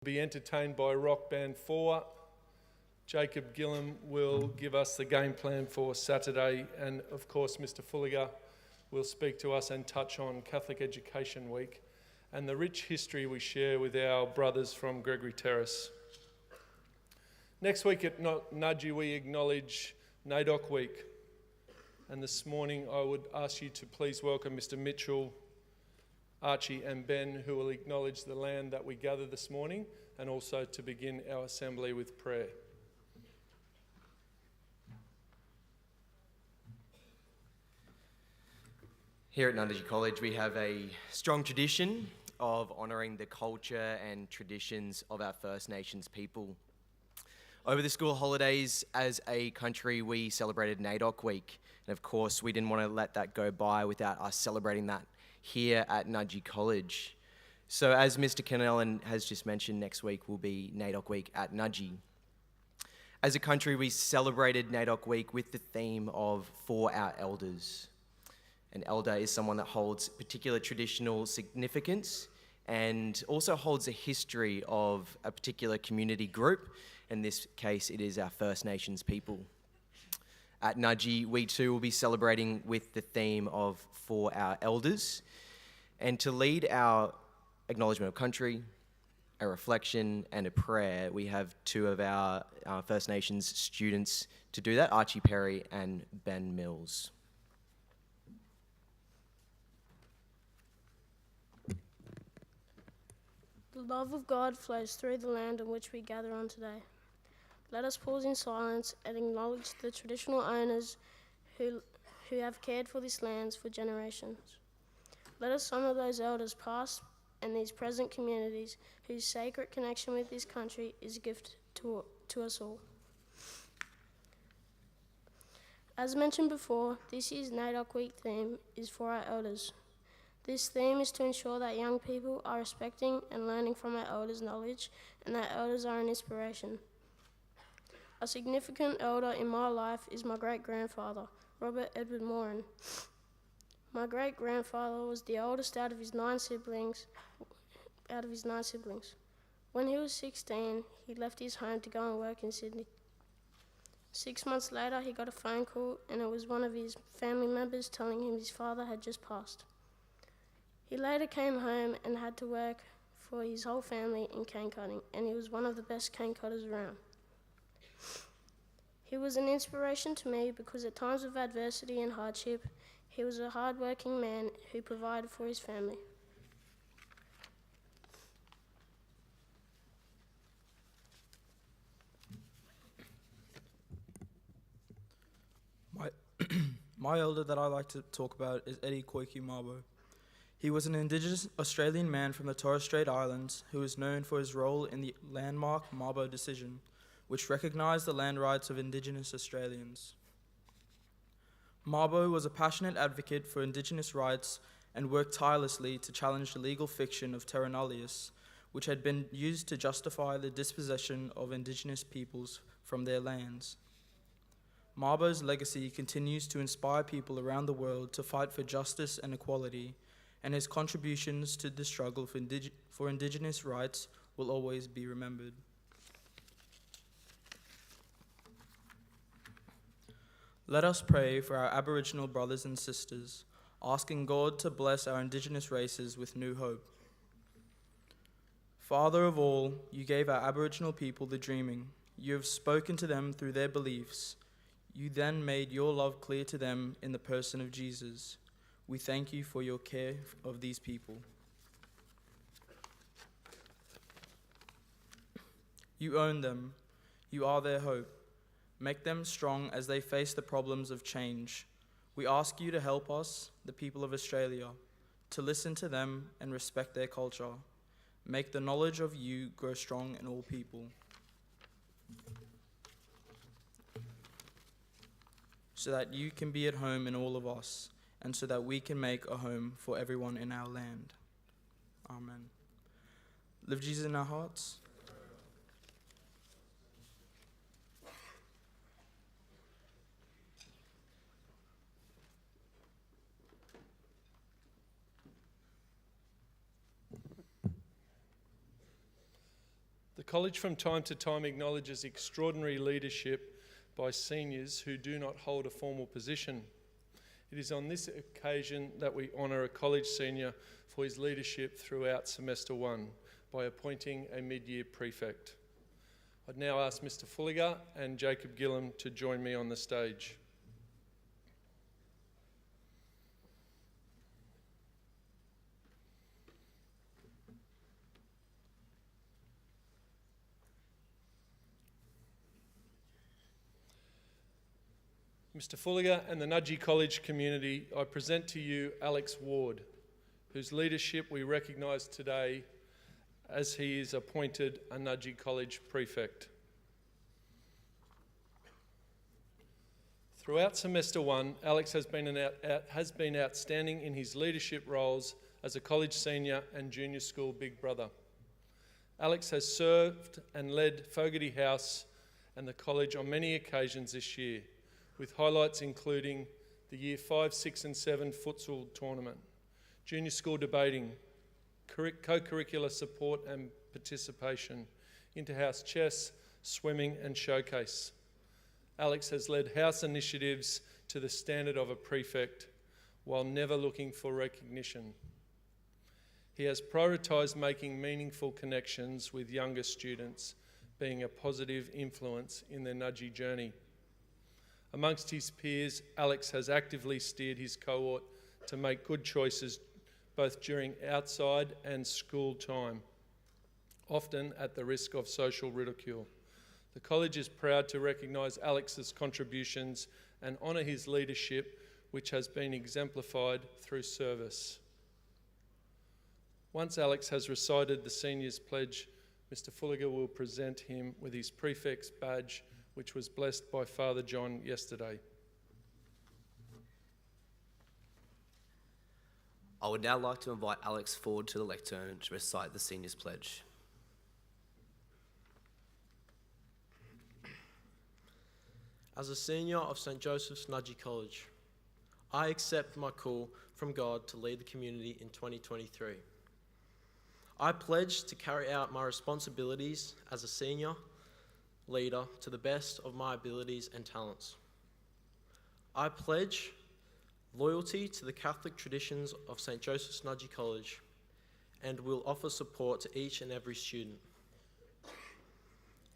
Be entertained by Rock Band 4. Jacob Gillam will give us the game plan for Saturday, and of course Mr. Fulliger will speak to us and touch on Catholic Education Week and the rich history we share with our brothers from Gregory Terrace. Next week at Nudgee we acknowledge NAIDOC Week, and this morning I would ask you to please welcome Mr. Mitchell, Archie and Ben, who will acknowledge the land that we gather this morning, and also to begin our assembly with prayer. Here at Nudgee College, we have a strong tradition of honouring the culture and traditions of our First Nations people. Over the school holidays, as a country, we celebrated NAIDOC Week. And of course, we didn't want to let that go by without us celebrating that here at Nudgee College. So as Mr. Kennellan has just mentioned, next week will be NAIDOC Week at Nudgee. As a country, we celebrated NAIDOC Week with the theme of For Our Elders. An elder is someone that holds particular traditional significance and also holds a history of a particular community group. In this case, it is our First Nations people. At Nudgee, we too will be celebrating with the theme of For Our Elders. And to lead our acknowledgement of country, a reflection and a prayer, we have two of our First Nations students to do that, Archie Perry and Ben Mills. The love of God flows through the land on which we gather on today. Let us pause in silence and acknowledge the traditional owners who have cared for these lands for generations. Let us honour those elders past and these present communities whose sacred connection with this country is a gift to us all. As mentioned before, this year's NAIDOC Week theme is For Our Elders. This theme is to ensure that young people are respecting and learning from our elders' knowledge and that elders are an inspiration. A significant elder in my life is my great-grandfather, Robert Edward Moran. My great-grandfather was the oldest out of his nine siblings. When he was 16, he left his home to go and work in Sydney. 6 months later, he got a phone call, and it was one of his family members telling him his father had just passed. He later came home and had to work for his whole family in cane cutting, and he was one of the best cane cutters around. He was an inspiration to me because at times of adversity and hardship, he was a hard-working man who provided for his family. My elder that I like to talk about is Eddie Koiki Mabo. He was an Indigenous Australian man from the Torres Strait Islands who is known for his role in the landmark Mabo decision, which recognised the land rights of Indigenous Australians. Mabo was a passionate advocate for Indigenous rights and worked tirelessly to challenge the legal fiction of terra nullius, which had been used to justify the dispossession of Indigenous peoples from their lands. Mabo's legacy continues to inspire people around the world to fight for justice and equality, and his contributions to the struggle for Indigenous rights will always be remembered. Let us pray for our Aboriginal brothers and sisters, asking God to bless our Indigenous races with new hope. Father of all, you gave our Aboriginal people the dreaming. You have spoken to them through their beliefs. You then made your love clear to them in the person of Jesus. We thank you for your care of these people. You own them. You are their hope. Make them strong as they face the problems of change. We ask you to help us, the people of Australia, to listen to them and respect their culture. Make the knowledge of you grow strong in all people, so that you can be at home in all of us, and so that we can make a home for everyone in our land. Amen. Live Jesus in our hearts. college from time to time acknowledges extraordinary leadership by seniors who do not hold a formal position. It is on this occasion that we honour a college senior for his leadership throughout semester one by appointing a mid-year prefect. I'd now ask Mr. Fulliger and Jacob Gillam to join me on the stage. Mr. Fulliger and the Nudgee College community, I present to you Alex Ward, whose leadership we recognise today as he is appointed a Nudgee College Prefect. Throughout semester one, Alex has been outstanding in his leadership roles as a college senior and junior school big brother. Alex has served and led Fogarty House and the college on many occasions this year, with highlights including the Year 5, 6 and 7 futsal tournament, junior school debating, co-curricular support and participation, inter-house chess, swimming and showcase. Alex has led house initiatives to the standard of a prefect while never looking for recognition. He has prioritised making meaningful connections with younger students, being a positive influence in their Nudgee journey. Amongst his peers, Alex has actively steered his cohort to make good choices both during outside and school time, often at the risk of social ridicule. The college is proud to recognise Alex's contributions and honour his leadership, which has been exemplified through service. Once Alex has recited the Seniors Pledge, Mr. Fulliger will present him with his prefect's badge, which was blessed by Father John yesterday. I would now like to invite Alex forward to the lectern to recite the Seniors Pledge. As a senior of St. Joseph's Nudgee College, I accept my call from God to lead the community in 2023. I pledge to carry out my responsibilities as a senior leader to the best of my abilities and talents. I pledge loyalty to the Catholic traditions of St. Joseph's Nudgee College and will offer support to each and every student.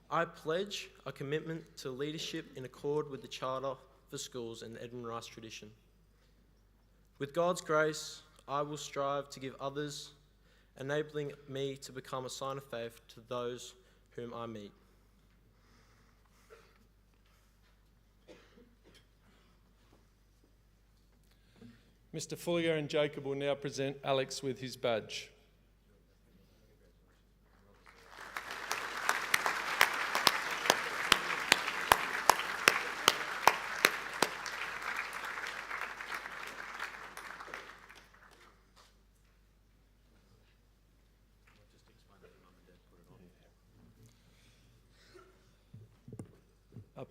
I pledge a commitment to leadership in accord with the Charter for Schools and the Edmund Rice tradition. With God's grace, I will strive to give others, enabling me to become a sign of faith to those whom I meet. Mr. Fulliger and Jacob will now present Alex with his badge.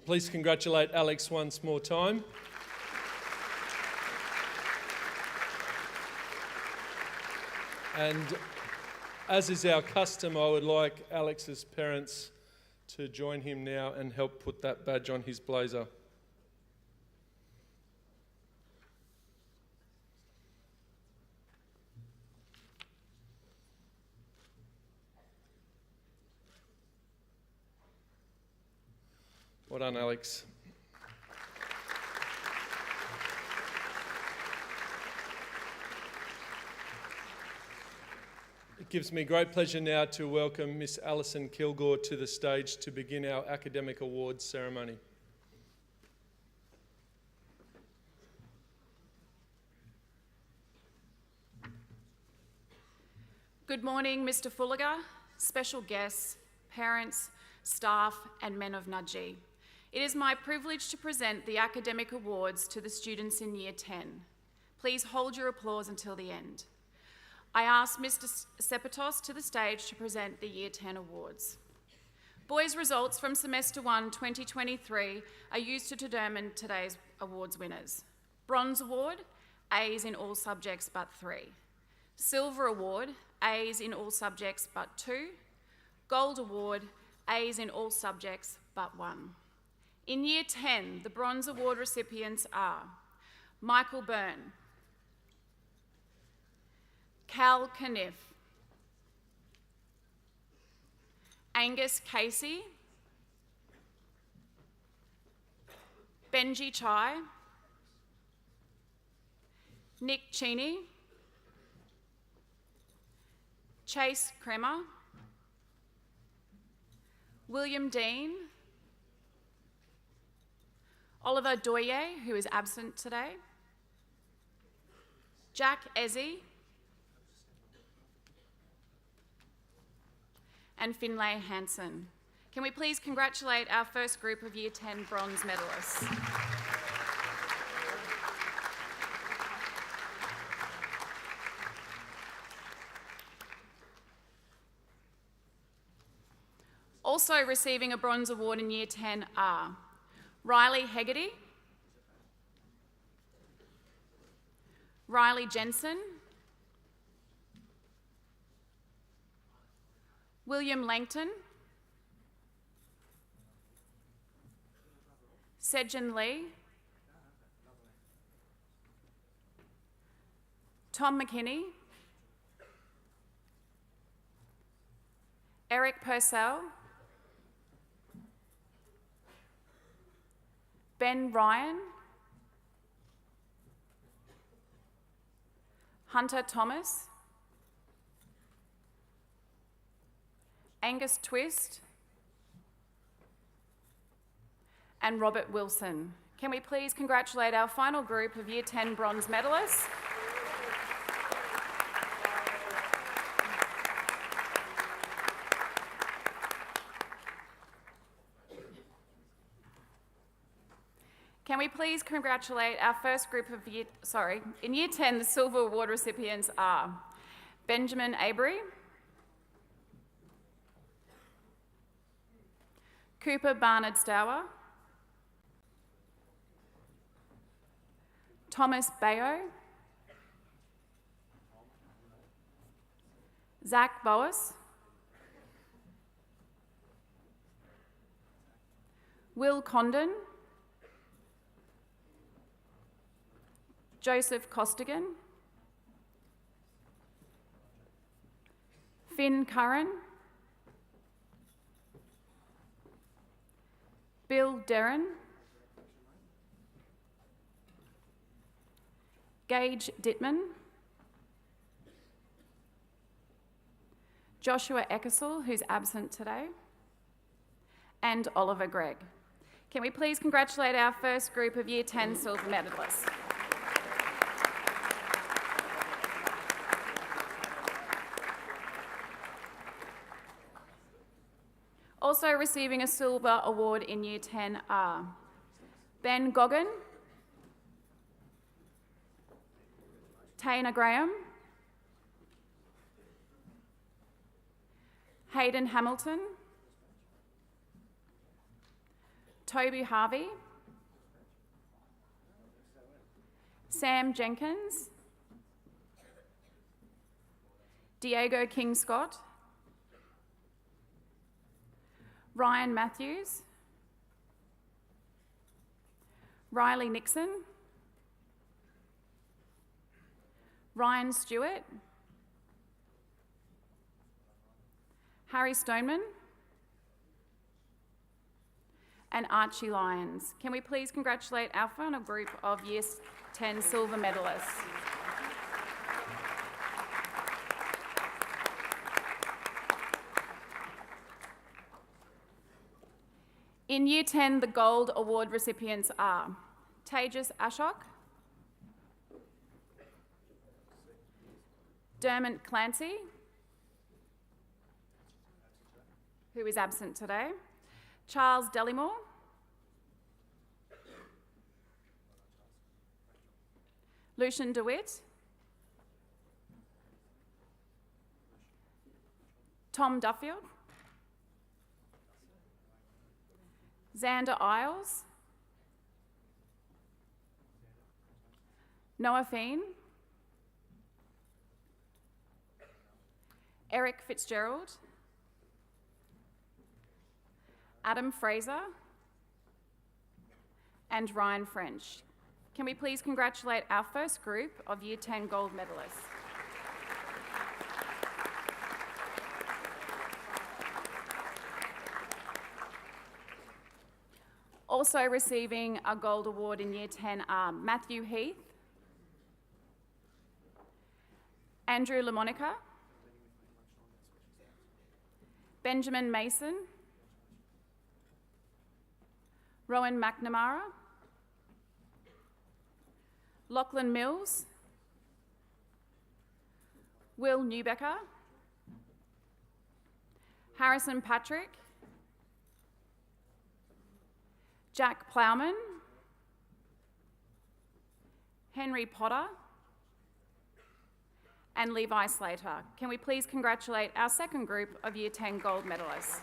Please congratulate Alex once more time. And as is our custom, I would like Alex's parents to join him now and help put that badge on his blazer. Well done, Alex. It gives me great pleasure now to welcome Miss Alison Kilgore to the stage to begin our academic awards ceremony. Good morning, Mr. Fulliger, special guests, parents, staff and men of Nudgee. It is my privilege to present the academic awards to the students in Year 10. Please hold your applause until the end. I ask Mr. Sepatos to the stage to present the Year 10 awards. Boys' results from Semester 1 2023 are used to determine today's awards winners. Bronze Award, A's in all subjects but 3. Silver Award, A's in all subjects but 2. Gold Award, A's in all subjects but one. In Year 10, the Bronze Award recipients are Michael Byrne, Cal Caniff, Angus Casey, Benji Chai, Nick Cheney, Chase Kremer, William Dean, Oliver Doye, who is absent today, Jack Ezzy, and Finlay Hansen. Can we please congratulate our first group of Year 10 bronze medalists? Also receiving a bronze award in Year 10 are Riley Hegarty, Riley Jensen, William Langton, Sejin Lee, Tom McKinney, Eric Purcell, Ben Ryan, Hunter Thomas, Angus Twist, and Robert Wilson. Can we please congratulate our final group of Year 10 bronze medalists? Can we please congratulate our first group of in Year 10, the Silver Award recipients are Benjamin Avery, Cooper Barnard Stour, Thomas Bayo, Zach Boas, Will Condon, Joseph Costigan, Finn Curran, Bill Derren, Gage Dittman, Joshua Eckersall, who's absent today, and Oliver Gregg. Can we please congratulate our first group of Year 10 silver medalists? Also receiving a silver award in Year 10 are Ben Goggin, Taina Graham, Hayden Hamilton, Toby Harvey, Sam Jenkins, Diego King-Scott, Ryan Matthews, Riley Nixon, Ryan Stewart, Harry Stoneman, and Archie Lyons. Can we please congratulate our final group of Year 10 silver medalists? In Year 10, the Gold Award recipients are Tejas Ashok, Dermot Clancy, who is absent today, Charles Delimore, Lucian DeWitt, Tom Duffield, Xander Isles, Noah Feen, Eric Fitzgerald, Adam Fraser, and Ryan French. Can we please congratulate our first group of Year 10 gold medalists? Also receiving a gold award in Year 10 are Matthew Heath, Andrew LaMonica, Benjamin Mason, Rowan McNamara, Lachlan Mills, Will Newbecker, Harrison Patrick, Jack Plowman, Henry Potter, and Levi Slater. Can we please congratulate our second group of Year 10 gold medalists?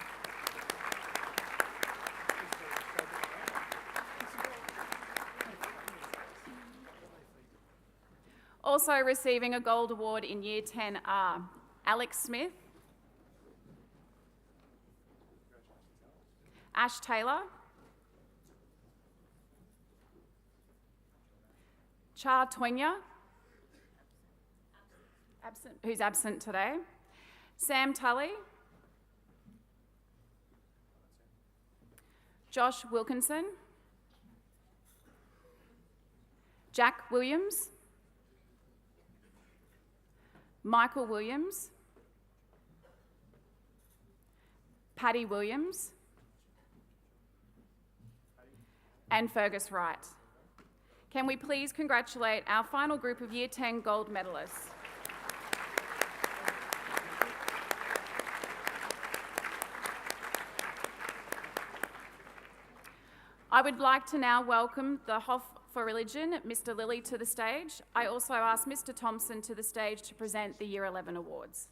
Also receiving a gold award in Year 10 are Alex Smith, Ash Taylor, Cha Twenya, who's absent today, Sam Tully, Josh Wilkinson, Jack Williams, Michael Williams, Paddy Williams, and Fergus Wright. Can we please congratulate our final group of Year 10 gold medalists? I would like to now welcome the Hof for Religion, Mr. Lilly, to the stage. I also ask Mr. Thompson to the stage to present the Year 11 awards.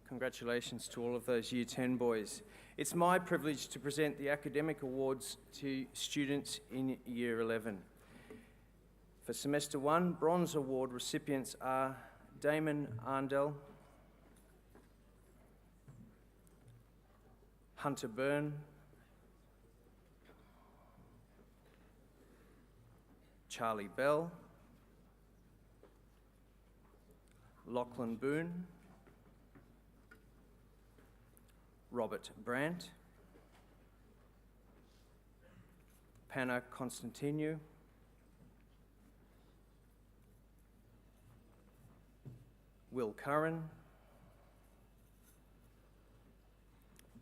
Congratulations to all of those Year 10 boys. It's my privilege to present the academic awards to students in Year 11. For Semester 1, Bronze Award recipients are Damon Arndell, Hunter Byrne, Charlie Bell, Lachlan Boone, Robert Brandt, Panna Constantinou, Will Curran,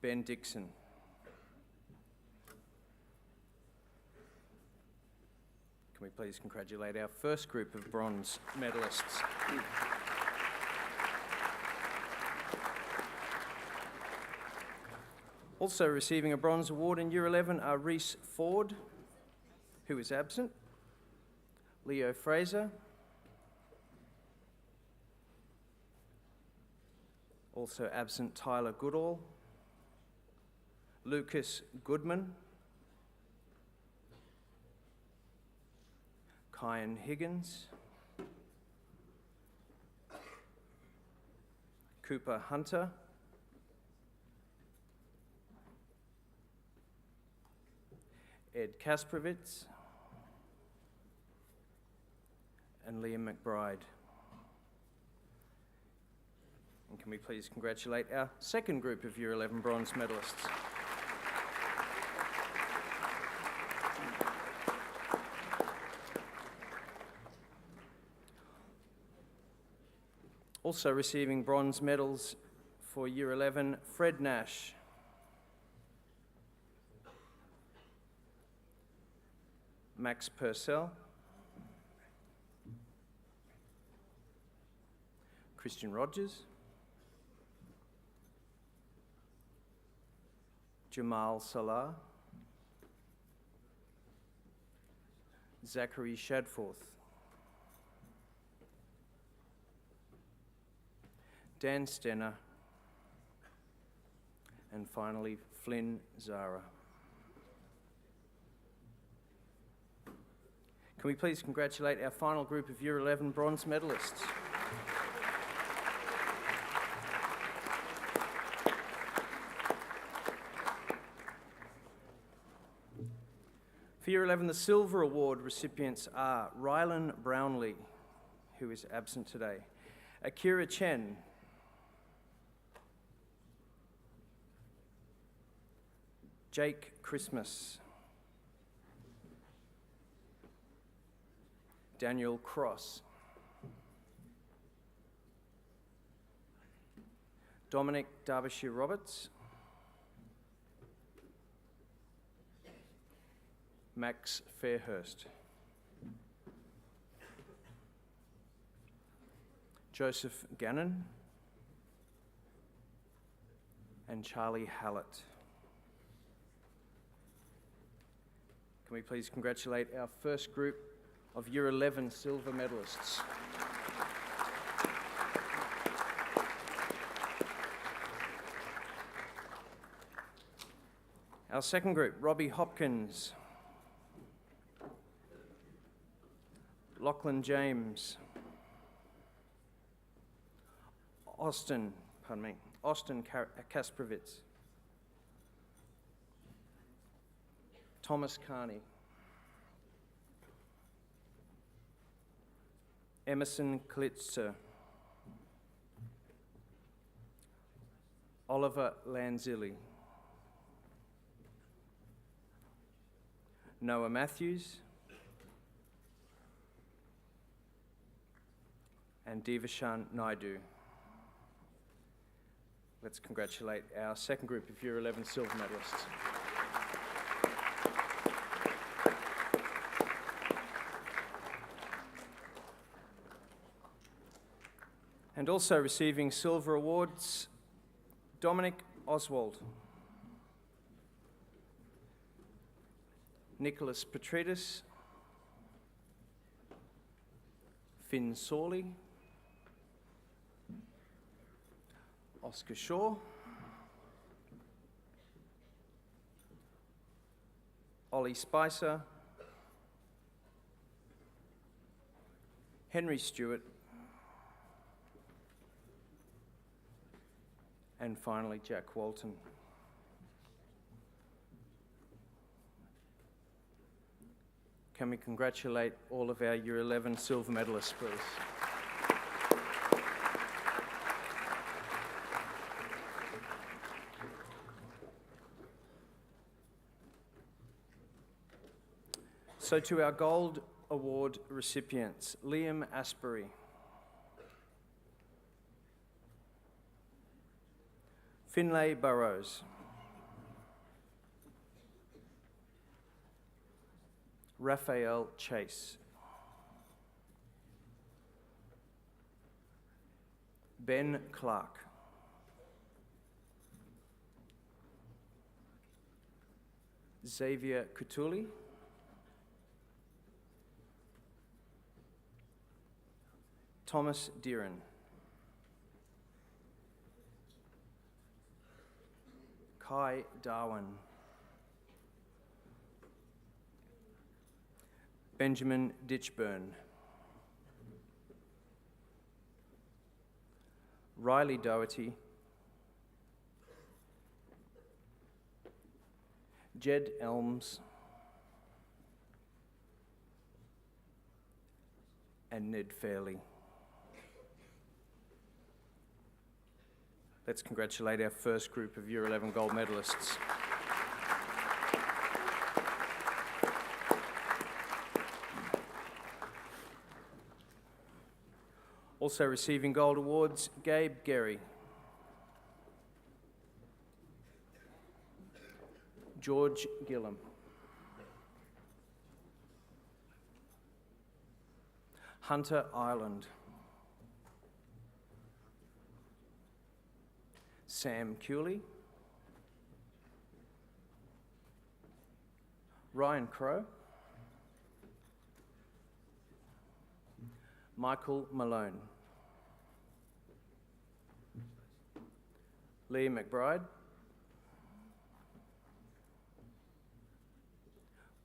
Ben Dixon. Can we please congratulate our first group of bronze medalists? Also receiving a bronze award in Year 11 are Reese Ford, who is absent, Leo Fraser, also absent Tyler Goodall, Lucas Goodman, Kyan Higgins, Cooper Hunter, Ed Kasprowitz, and Liam McBride. And can we please congratulate our second group of Year 11 bronze medalists? Also receiving bronze medals for Year 11, Fred Nash, Max Purcell, Christian Rogers, Jamal Salah, Zachary Shadforth, Dan Stenner, and finally Flynn Zara. Can we please congratulate our final group of Year 11 bronze medalists? For Year 11, the Silver Award recipients are Rylan Brownlee, who is absent today, Akira Chen, Jake Christmas, Daniel Cross, Dominic Derbyshire Roberts, Max Fairhurst, Joseph Gannon, and Charlie Hallett. Can we please congratulate our first group of Year 11 silver medalists? Our second group, Robbie Hopkins, Lachlan James, Austin Kasprowitz, Thomas Carney, Emerson Klitzer, Oliver Lanzilli, Noah Matthews, and Devashan Naidu. Let's congratulate our second group of Year 11 silver medalists. And also receiving silver awards, Dominic Oswald, Nicholas Petridis, Finn Sawley, Oscar Shaw, Ollie Spicer, Henry Stewart, and finally Jack Walton. Can we congratulate all of our Year 11 silver medalists, please? So to our Gold Award recipients, Liam Asbury, Finlay Burrows, Raphael Chase, Ben Clark, Xavier Kutuli, Thomas Deeren, Kai Darwin, Benjamin Ditchburn, Riley Doherty, Jed Elms, and Ned Fairley. Let's congratulate our first group of Year 11 gold medalists. Also receiving gold awards, Gabe Gerry, George Gillam, Hunter Ireland, Sam Cooley, Ryan Crow, Michael Malone, Lee McBride,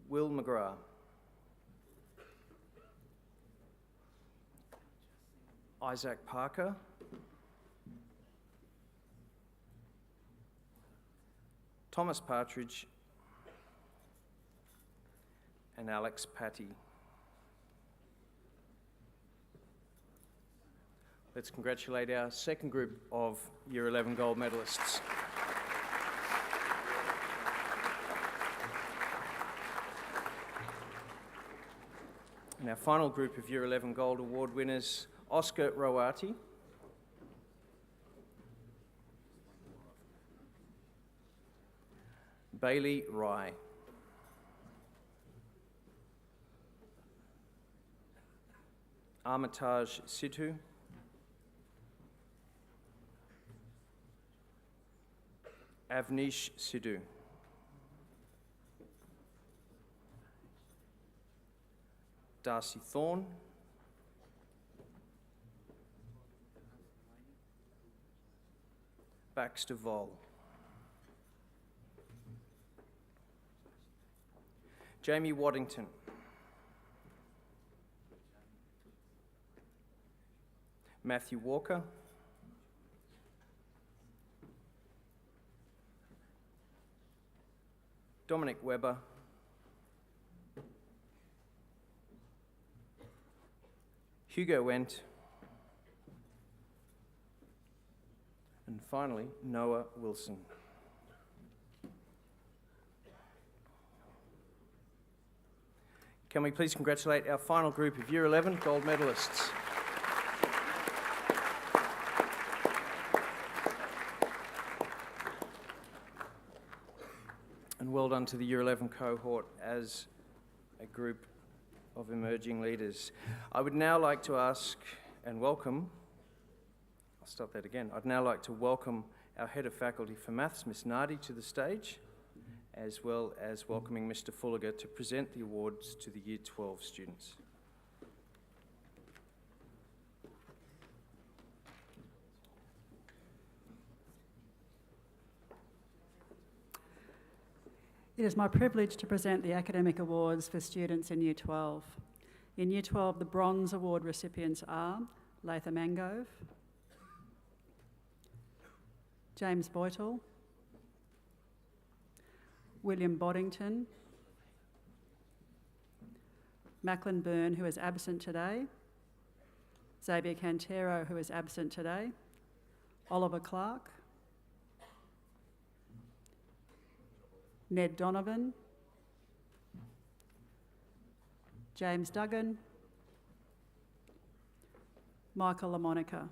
Will McGrath, Isaac Parker, Thomas Partridge, and Alex Patty. Let's congratulate our second group of Year 11 gold medalists. And our final group of Year 11 Gold Award winners, Oscar Rawati, Bailey Rye, Armitage Sidhu, Avnish Sidhu, Darcy Thorne, Baxter Vol, Jamie Waddington, Matthew Walker, Dominic Webber, Hugo Wendt, and finally, Noah Wilson. Can we please congratulate our final group of Year 11 gold medalists? And well done to the Year 11 cohort as a group of emerging leaders. I would now like to ask and welcome, I'll start that again. I'd now like to welcome our Head of Faculty for Maths, Miss Nardi, to the stage, as well as welcoming Mr. Fulliger to present the awards to the Year 12 students. It is my privilege to present the academic awards for students in Year 12. In Year 12, the Bronze Award recipients are Latham Angove, James Boytle, William Boddington, Macklin Byrne, who is absent today, Xavier Cantero, who is absent today, Oliver Clark, Ned Donovan, James Duggan, Michael LaMonica.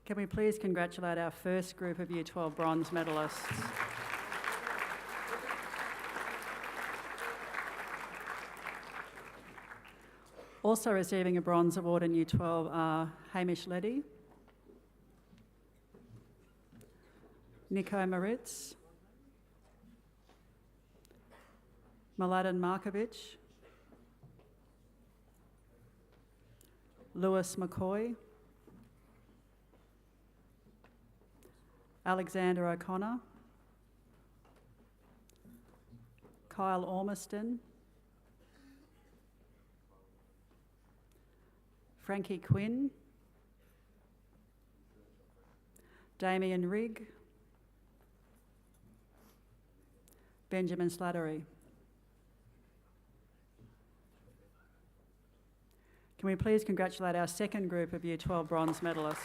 Can we please congratulate our first group of Year 12 bronze medalists? Also receiving a bronze award in Year 12 are Hamish Leddy, Nico Moritz, Mladen Markovic, Lewis McCoy, Alexander O'Connor, Kyle Ormiston, Frankie Quinn, Damien Rigg, Benjamin Slattery. Can we please congratulate our second group of Year 12 bronze medalists?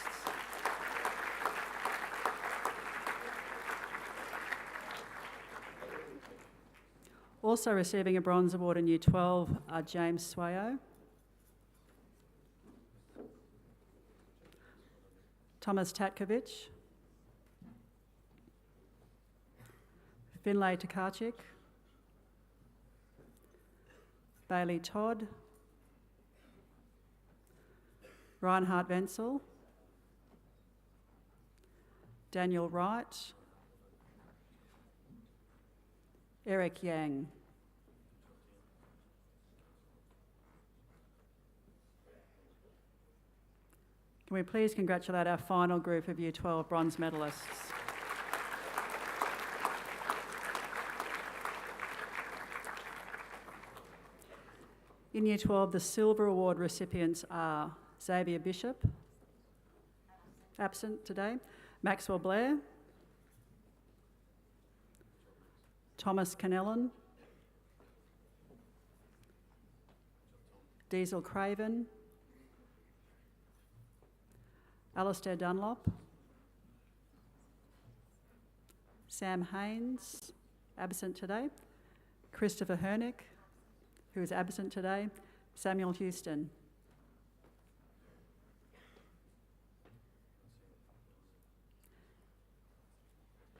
Also receiving a bronze award in Year 12 are James Swayo, Thomas Tatkovich, Finlay Tokarczyk, Bailey Todd, Reinhard Wenzel, Daniel Wright, Eric Yang. Can we please congratulate our final group of Year 12 bronze medalists? In Year 12, the Silver Award recipients are Xavier Bishop, absent today, Maxwell Blair, Thomas Canellan, Diesel Craven, Alistair Dunlop, Sam Haynes, absent today, Christopher Hernick, who is absent today, Samuel Houston.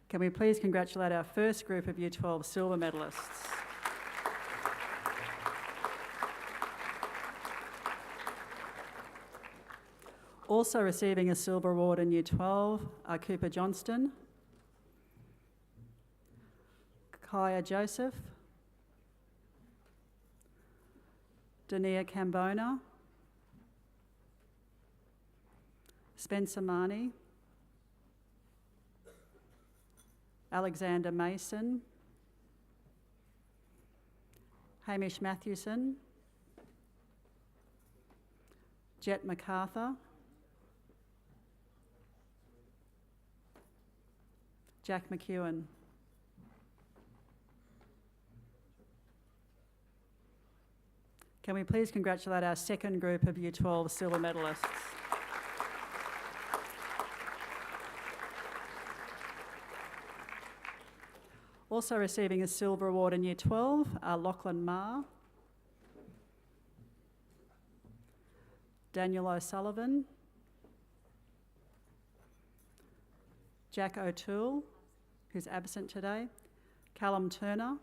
Can we please congratulate our first group of Year 12 silver medalists? Also receiving a silver award in Year 12 are Cooper Johnston, Kaya Joseph, Dania Cambona, Spencer Marnie, Alexander Mason, Hamish Mathewson, Jet MacArthur, Jack McEwen. Can we please congratulate our second group of Year 12 silver medalists? Also receiving a silver award in Year 12 are Lachlan Marr, Daniel O'Sullivan, Jack O'Toole, who's absent today, Callum Turner,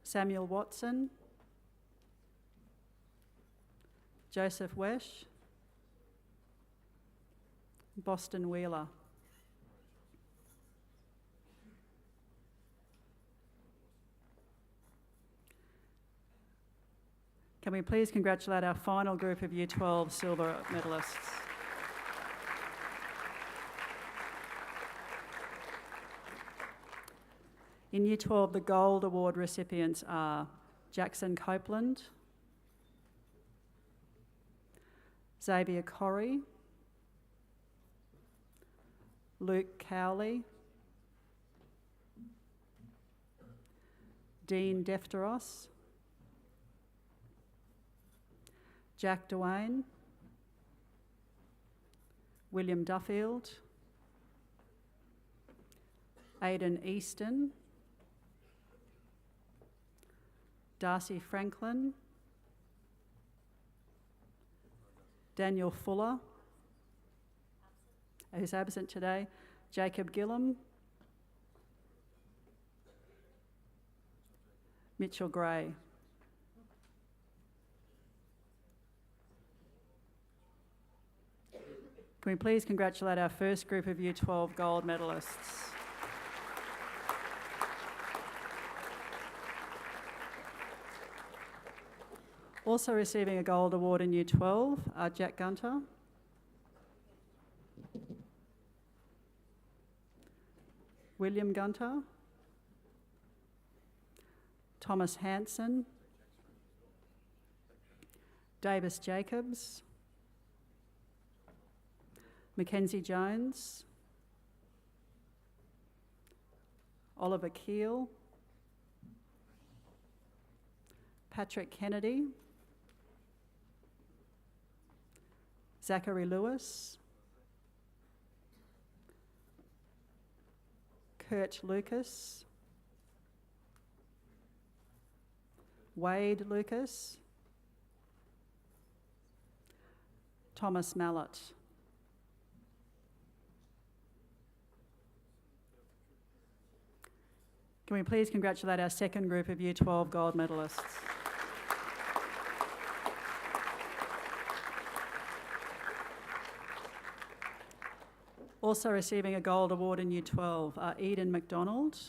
Samuel Watson, Joseph Wesh, Boston Wheeler. Can we please congratulate our final group of Year 12 silver medalists? In Year 12, the Gold Award recipients are Jackson Copeland, Xavier Corrie, Luke Cowley, Dean Defteros, Jack Duane, William Duffield, Aidan Easton, Darcy Franklin, Daniel Fuller, who's absent today, Jacob Gillam, Mitchell Gray. Can we please congratulate our first group of Year 12 gold medalists? Also receiving a gold award in Year 12 are Jack Gunter, William Gunter, Thomas Hanson, Davis Jacobs, Mackenzie Jones, Oliver Keel, Patrick Kennedy, Zachary Lewis, Kurt Lucas, Wade Lucas, Thomas Mallett. Can we please congratulate our second group of Year 12 gold medalists? Also receiving a gold award in Year 12 are Eden McDonald,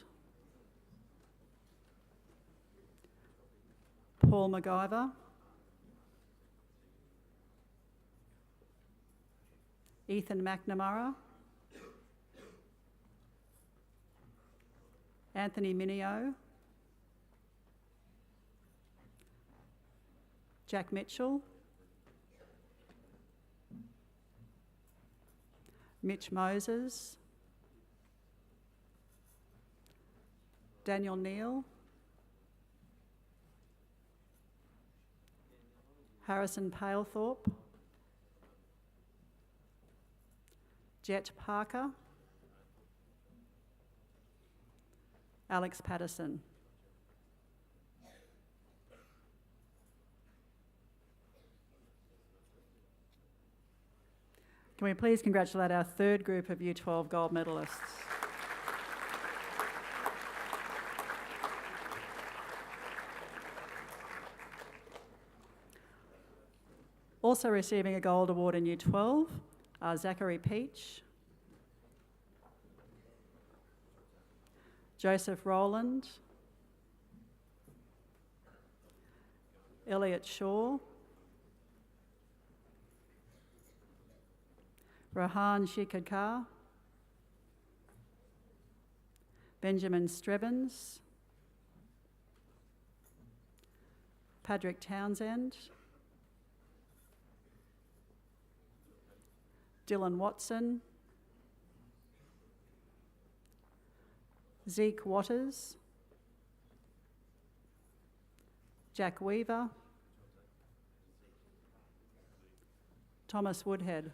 Paul MacGyver, Ethan McNamara, Anthony Minio, Jack Mitchell, Mitch Moses, Daniel Neal, Harrison Palethorpe, Jet Parker, Alex Patterson. Can we please congratulate our third group of Year 12 gold medalists? Also receiving a gold award in Year 12 are Zachary Peach, Joseph Rowland, Elliot Shaw, Rahan Shikadkar, Benjamin Strebbins, Patrick Townsend, Dylan Watson, Zeke Waters, Jack Weaver, Thomas Woodhead.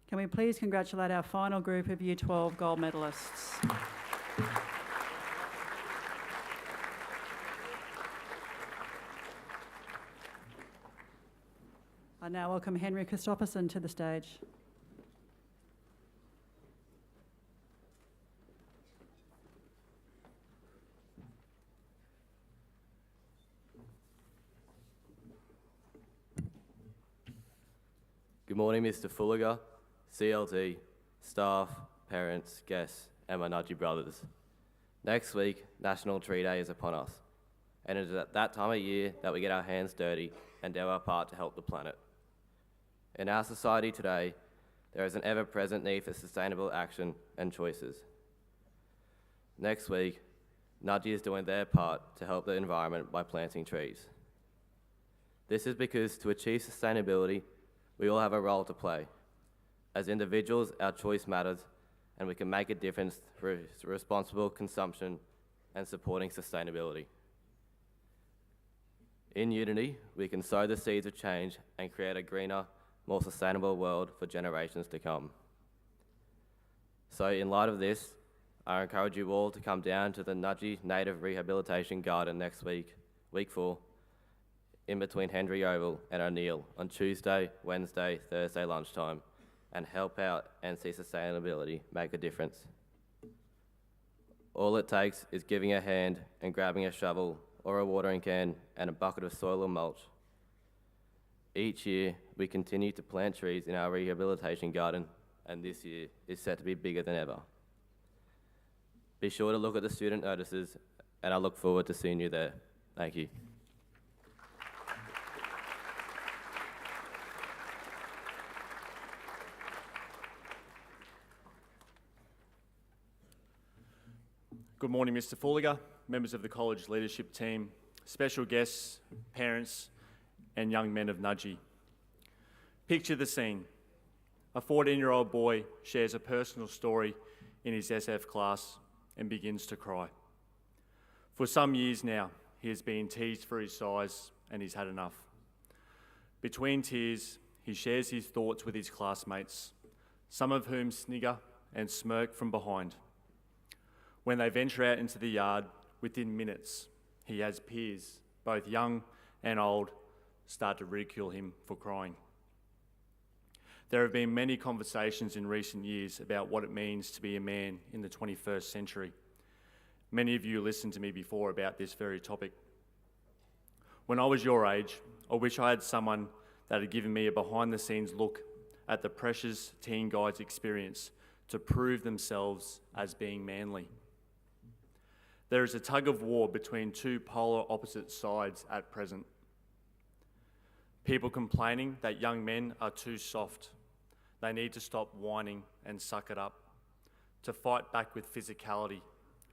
Can we please congratulate our final group of Year 12 gold medalists? I now welcome Henry Christopherson to the stage. Good morning, Mr. Fulliger, CLT, staff, parents, guests, and my Nudgy brothers. Next week, National Tree Day is upon us, and it is at that time of year that we get our hands dirty and do our part to help the planet. In our society today, there is an ever-present need for sustainable action and choices. Next week, Nudgy is doing their part to help the environment by planting trees. This is because to achieve sustainability, we all have a role to play. As individuals, our choice matters, and we can make a difference through responsible consumption and supporting sustainability. In unity, we can sow the seeds of change and create a greener, more sustainable world for generations to come. So in light of this, I encourage you all to come down to the Nudgy Native Rehabilitation Garden next week, week 4, in between Henry Oval and O'Neill on Tuesday, Wednesday, Thursday lunchtime, and help out and see sustainability make a difference. All it takes is giving a hand and grabbing a shovel or a watering can and a bucket of soil or mulch. Each year, we continue to plant trees in our rehabilitation garden, and this year is set to be bigger than ever. Be sure to look at the student notices, and I look forward to seeing you there. Thank you. Good morning, Mr. Fulliger, members of the college leadership team, special guests, parents, and young men of Nudgy. Picture the scene. A 14-year-old boy shares a personal story in his SF class and begins to cry. For some years now, he has been teased for his size and he's had enough. Between tears, he shares his thoughts with his classmates, some of whom snigger and smirk from behind. When they venture out into the yard, within minutes, he has peers, both young and old, start to ridicule him for crying. There have been many conversations in recent years about what it means to be a man in the 21st century. Many of you listened to me before about this very topic. When I was your age, I wish I had someone that had given me a behind-the-scenes look at the precious teen guides experience to prove themselves as being manly. There is a tug of war between two polar opposite sides at present. People complaining that young men are too soft. They need to stop whining and suck it up. to fight back with physicality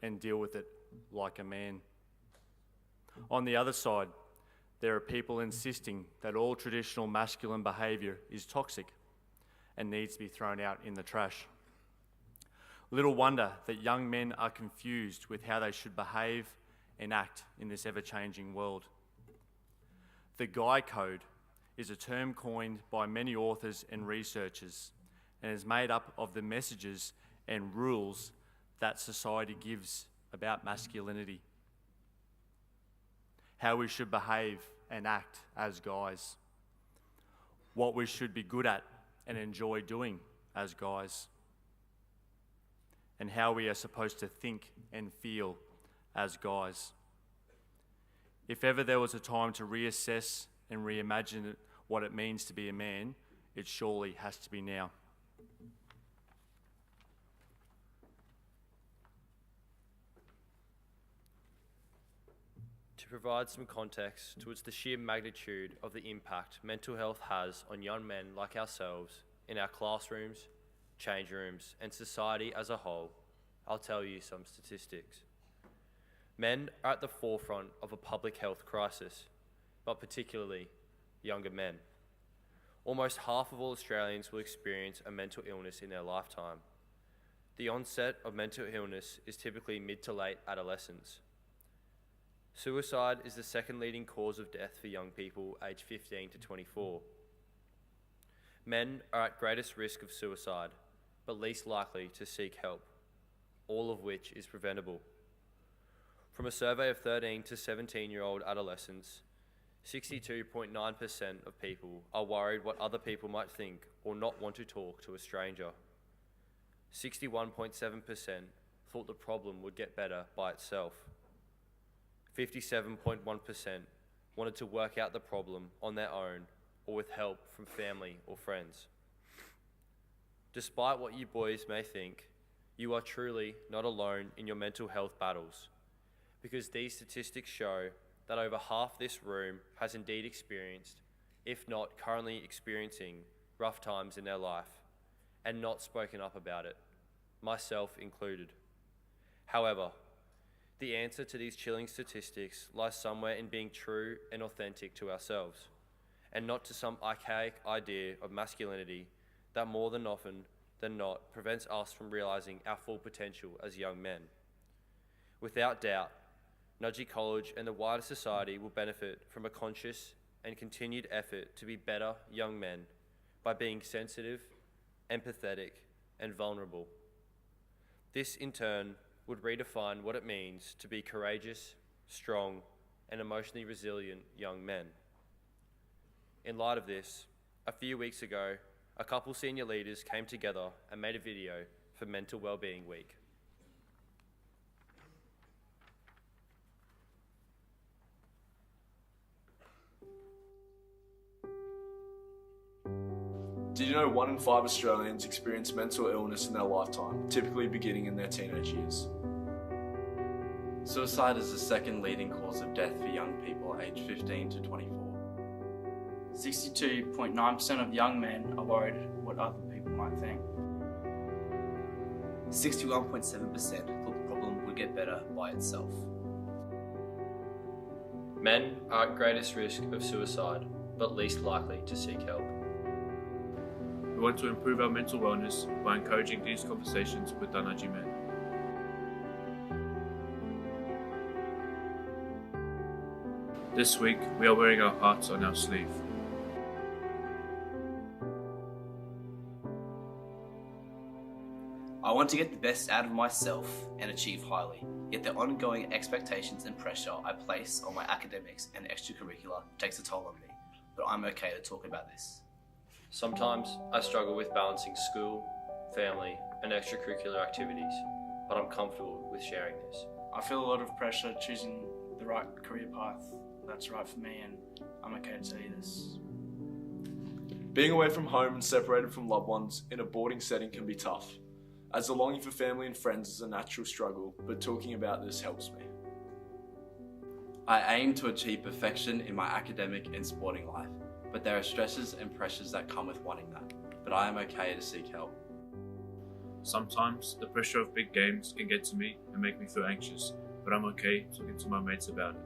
and deal with it like a man. On the other side, there are people insisting that all traditional masculine behaviour is toxic and needs to be thrown out in the trash. Little wonder that young men are confused with how they should behave and act in this ever-changing world. The Guy Code is a term coined by many authors and researchers and is made up of the messages and rules that society gives about masculinity, how we should behave and act as guys, what we should be good at and enjoy doing as guys, and how we are supposed to think and feel as guys. If ever there was a time to reassess and reimagine what it means to be a man, it surely has to be now. To provide some context towards the sheer magnitude of the impact mental health has on young men like ourselves in our classrooms, change rooms, and society as a whole, I'll tell you some statistics. Men are at the forefront of a public health crisis, but particularly younger men. Almost half of all Australians will experience a mental illness in their lifetime. The onset of mental illness is typically mid to late adolescence. Suicide is the second leading cause of death for young people aged 15 to 24. Men are at greatest risk of suicide, but least likely to seek help, all of which is preventable. From a survey of 13 to 17-year-old adolescents, 62.9% of people are worried what other people might think or not want to talk to a stranger. 61.7% thought the problem would get better by itself. 57.1% wanted to work out the problem on their own or with help from family or friends. Despite what you boys may think, you are truly not alone in your mental health battles, because these statistics show that over half this room has indeed experienced, if not currently experiencing, rough times in their life and not spoken up about it, myself included. However, the answer to these chilling statistics lies somewhere in being true and authentic to ourselves, and not to some archaic idea of masculinity that more than often than not prevents us from realising our full potential as young men. Without doubt, Nudgee College and the wider society will benefit from a conscious and continued effort to be better young men by being sensitive, empathetic, and vulnerable. This, in turn, would redefine what it means to be courageous, strong, and emotionally resilient young men. In light of this, a few weeks ago, a couple senior leaders came together and made a video for Mental Wellbeing Week. Did you know 1 in 5 Australians experience mental illness in their lifetime, typically beginning in their teenage years? Suicide is the second leading cause of death for young people aged 15 to 24. 62.9% of young men are worried what other people might think. 61.7% thought the problem would get better by itself. Men are at greatest risk of suicide, but least likely to seek help. We want to improve our mental wellness by encouraging these conversations with our Nudgee men. This week, we are wearing our hearts on our sleeve. I want to get the best out of myself and achieve highly, yet the ongoing expectations and pressure I place on my academics and extracurricular takes a toll on me, but I'm okay to talk about this. Sometimes I struggle with balancing school, family, and extracurricular activities, but I'm comfortable with sharing this. I feel a lot of pressure choosing the right career path that's right for me, and I'm okay to tell you this. Being away from home and separated from loved ones in a boarding setting can be tough, as the longing for family and friends is a natural struggle, but talking about this helps me. I aim to achieve perfection in my academic and sporting life, but there are stresses and pressures that come with wanting that, but I am okay to seek help. Sometimes the pressure of big games can get to me and make me feel anxious, but I'm okay talking to my mates about it.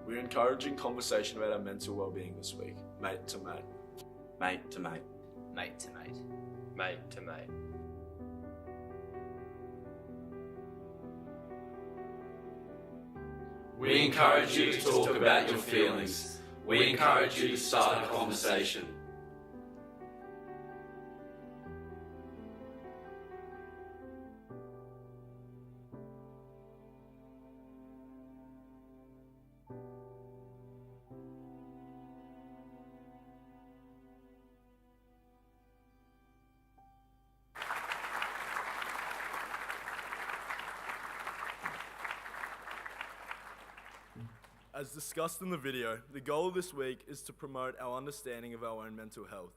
We're encouraging conversation about our mental well-being this week, mate to mate. Mate to mate. Mate to mate. Mate to mate. We encourage you to talk about your feelings. We encourage you to start a conversation. As discussed in the video, the goal of this week is to promote our understanding of our own mental health.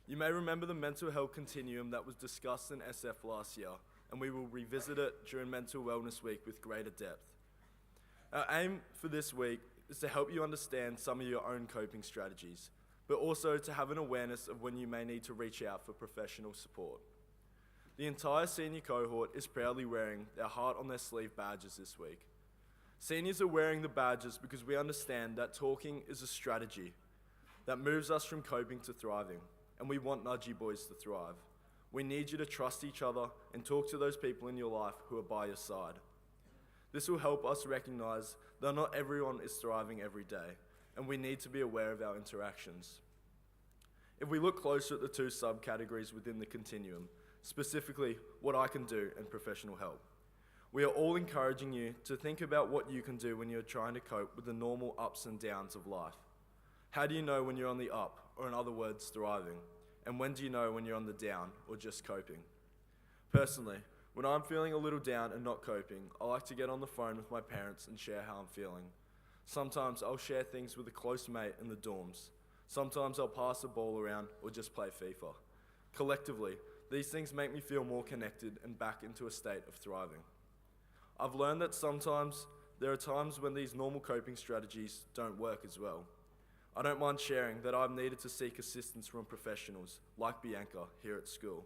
You may remember the mental health continuum that was discussed in SF last year, and we will revisit it during Mental Wellness Week with greater depth. Our aim for this week is to help you understand some of your own coping strategies, but also to have an awareness of when you may need to reach out for professional support. The entire senior cohort is proudly wearing their heart on their sleeve badges this week. Seniors are wearing the badges because we understand that talking is a strategy that moves us from coping to thriving, and we want nudgy boys to thrive. We need you to trust each other and talk to those people in your life who are by your side. This will help us recognize that not everyone is thriving every day, and we need to be aware of our interactions. If we look closer at the two subcategories within the continuum, specifically what I can do and professional help, we are all encouraging you to think about what you can do when you're trying to cope with the normal ups and downs of life. How do you know when you're on the up, or in other words, thriving? And when do you know when you're on the down, or just coping? Personally, when I'm feeling a little down and not coping, I like to get on the phone with my parents and share how I'm feeling. Sometimes I'll share things with a close mate in the dorms. Sometimes I'll pass the ball around or just play FIFA. Collectively, these things make me feel more connected and back into a state of thriving. I've learned that sometimes there are times when these normal coping strategies don't work as well. I don't mind sharing that I've needed to seek assistance from professionals like Bianca here at school.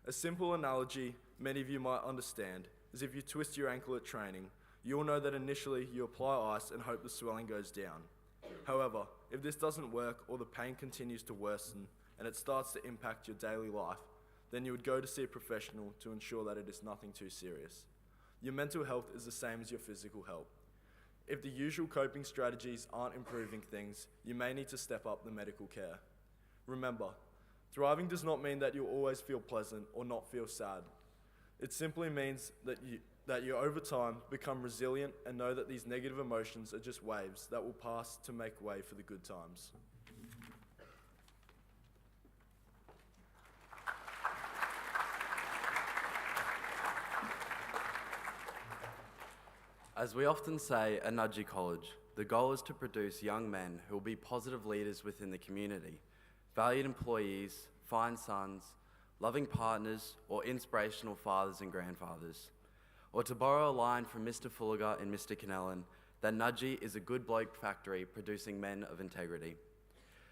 A simple analogy many of you might understand is if you twist your ankle at training, you'll know that initially you apply ice and hope the swelling goes down. However, if this doesn't work or the pain continues to worsen and it starts to impact your daily life, then you would go to see a professional to ensure that it is nothing too serious. Your mental health is the same as your physical health. If the usual coping strategies aren't improving things, you may need to step up the medical care. Remember, thriving does not mean that you'll always feel pleasant or not feel sad. It simply means that you over time become resilient and know that these negative emotions are just waves that will pass to make way for the good times. As we often say at Nudgee College, the goal is to produce young men who will be positive leaders within the community, valued employees, fine sons, loving partners, or inspirational fathers and grandfathers. Or to borrow a line from Mr. Fulliger and Mr. Kennellan, that Nudgee is a good bloke factory producing men of integrity.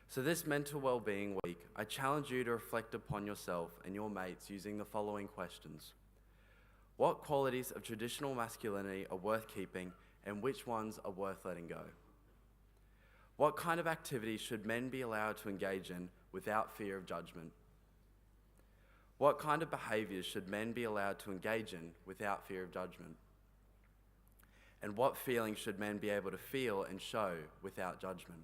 So this Mental Wellbeing Week, I challenge you to reflect upon yourself and your mates using the following questions. What qualities of traditional masculinity are worth keeping and which ones are worth letting go? What kind of activities should men be allowed to engage in without fear of judgment? What kind of behaviours should men be allowed to engage in without fear of judgment? And what feelings should men be able to feel and show without judgment?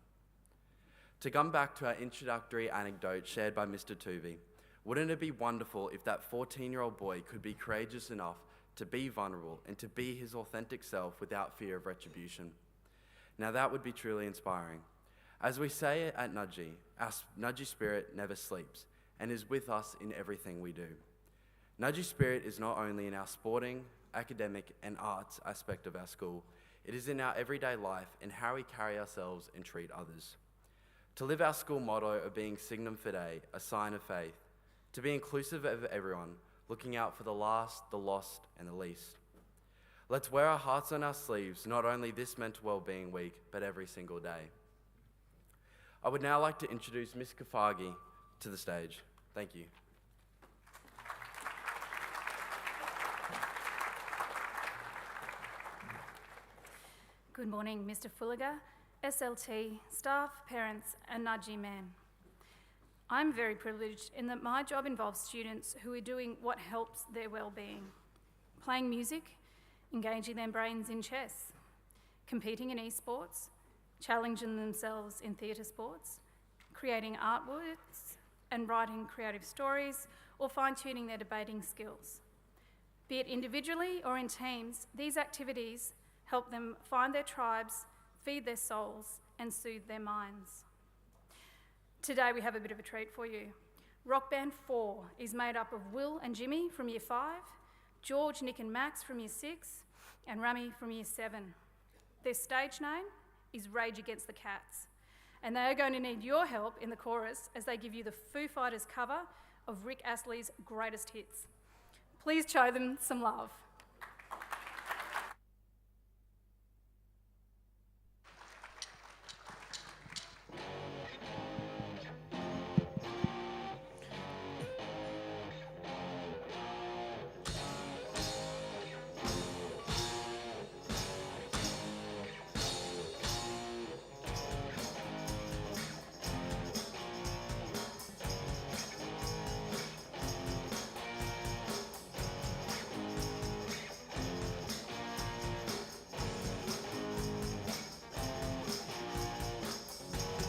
To come back to our introductory anecdote shared by Mr. Tuvey, wouldn't it be wonderful if that 14-year-old boy could be courageous enough to be vulnerable and to be his authentic self without fear of retribution? Now that would be truly inspiring. As we say at Nudgee, our Nudgee spirit never sleeps and is with us in everything we do. Nudgee spirit is not only in our sporting, academic and arts aspect of our school, it is in our everyday life and how we carry ourselves and treat others. To live our school motto of being Signum Fidei, a sign of faith, to be inclusive of everyone, looking out for the last, the lost, and the least. Let's wear our hearts on our sleeves, not only this Mental Wellbeing Week, but every single day. I would now like to introduce Ms. Kafagi to the stage. Thank you. Good morning, Mr. Fulliger, SLT, staff, parents, and Nudgee men. I'm very privileged in that my job involves students who are doing what helps their well-being. Playing music, engaging their brains in chess, competing in esports, challenging themselves in theatre sports, creating artworks and writing creative stories, or fine-tuning their debating skills. Be it individually or in teams, these activities help them find their tribes, feed their souls, and soothe their minds. Today we have a bit of a treat for you. Rock Band 4 is made up of Will and Jimmy from Year 5, George, Nick and Max from Year 6, and Rami from Year 7. Their stage name is Rage Against the Cats, and they are going to need your help in the chorus as they give you the Foo Fighters cover of Rick Astley's greatest hits. Please show them some love.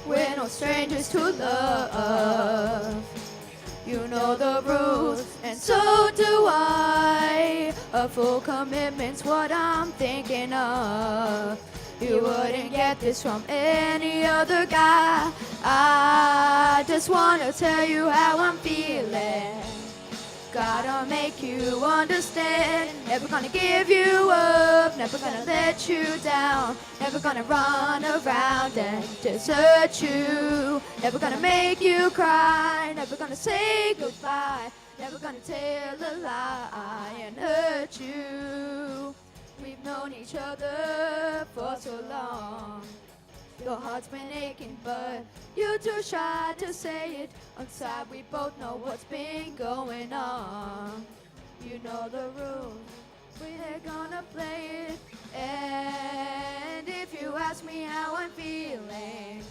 We're no strangers to love. You know the rules, and so do I. A full commitment's what I'm thinking of. You wouldn't get this from any other guy. I just wanna tell you how I'm feeling. Gotta make you understand. Never gonna give you up, never gonna let you down. Never gonna run around and desert you. Never gonna make you cry, never gonna say goodbye. Never gonna tell a lie and hurt you. We've known each other for so long. Your heart's been aching, but you're too shy to say it. Inside we both know what's been going on. You know the rules, we're gonna play it. And if you ask me how I'm feeling,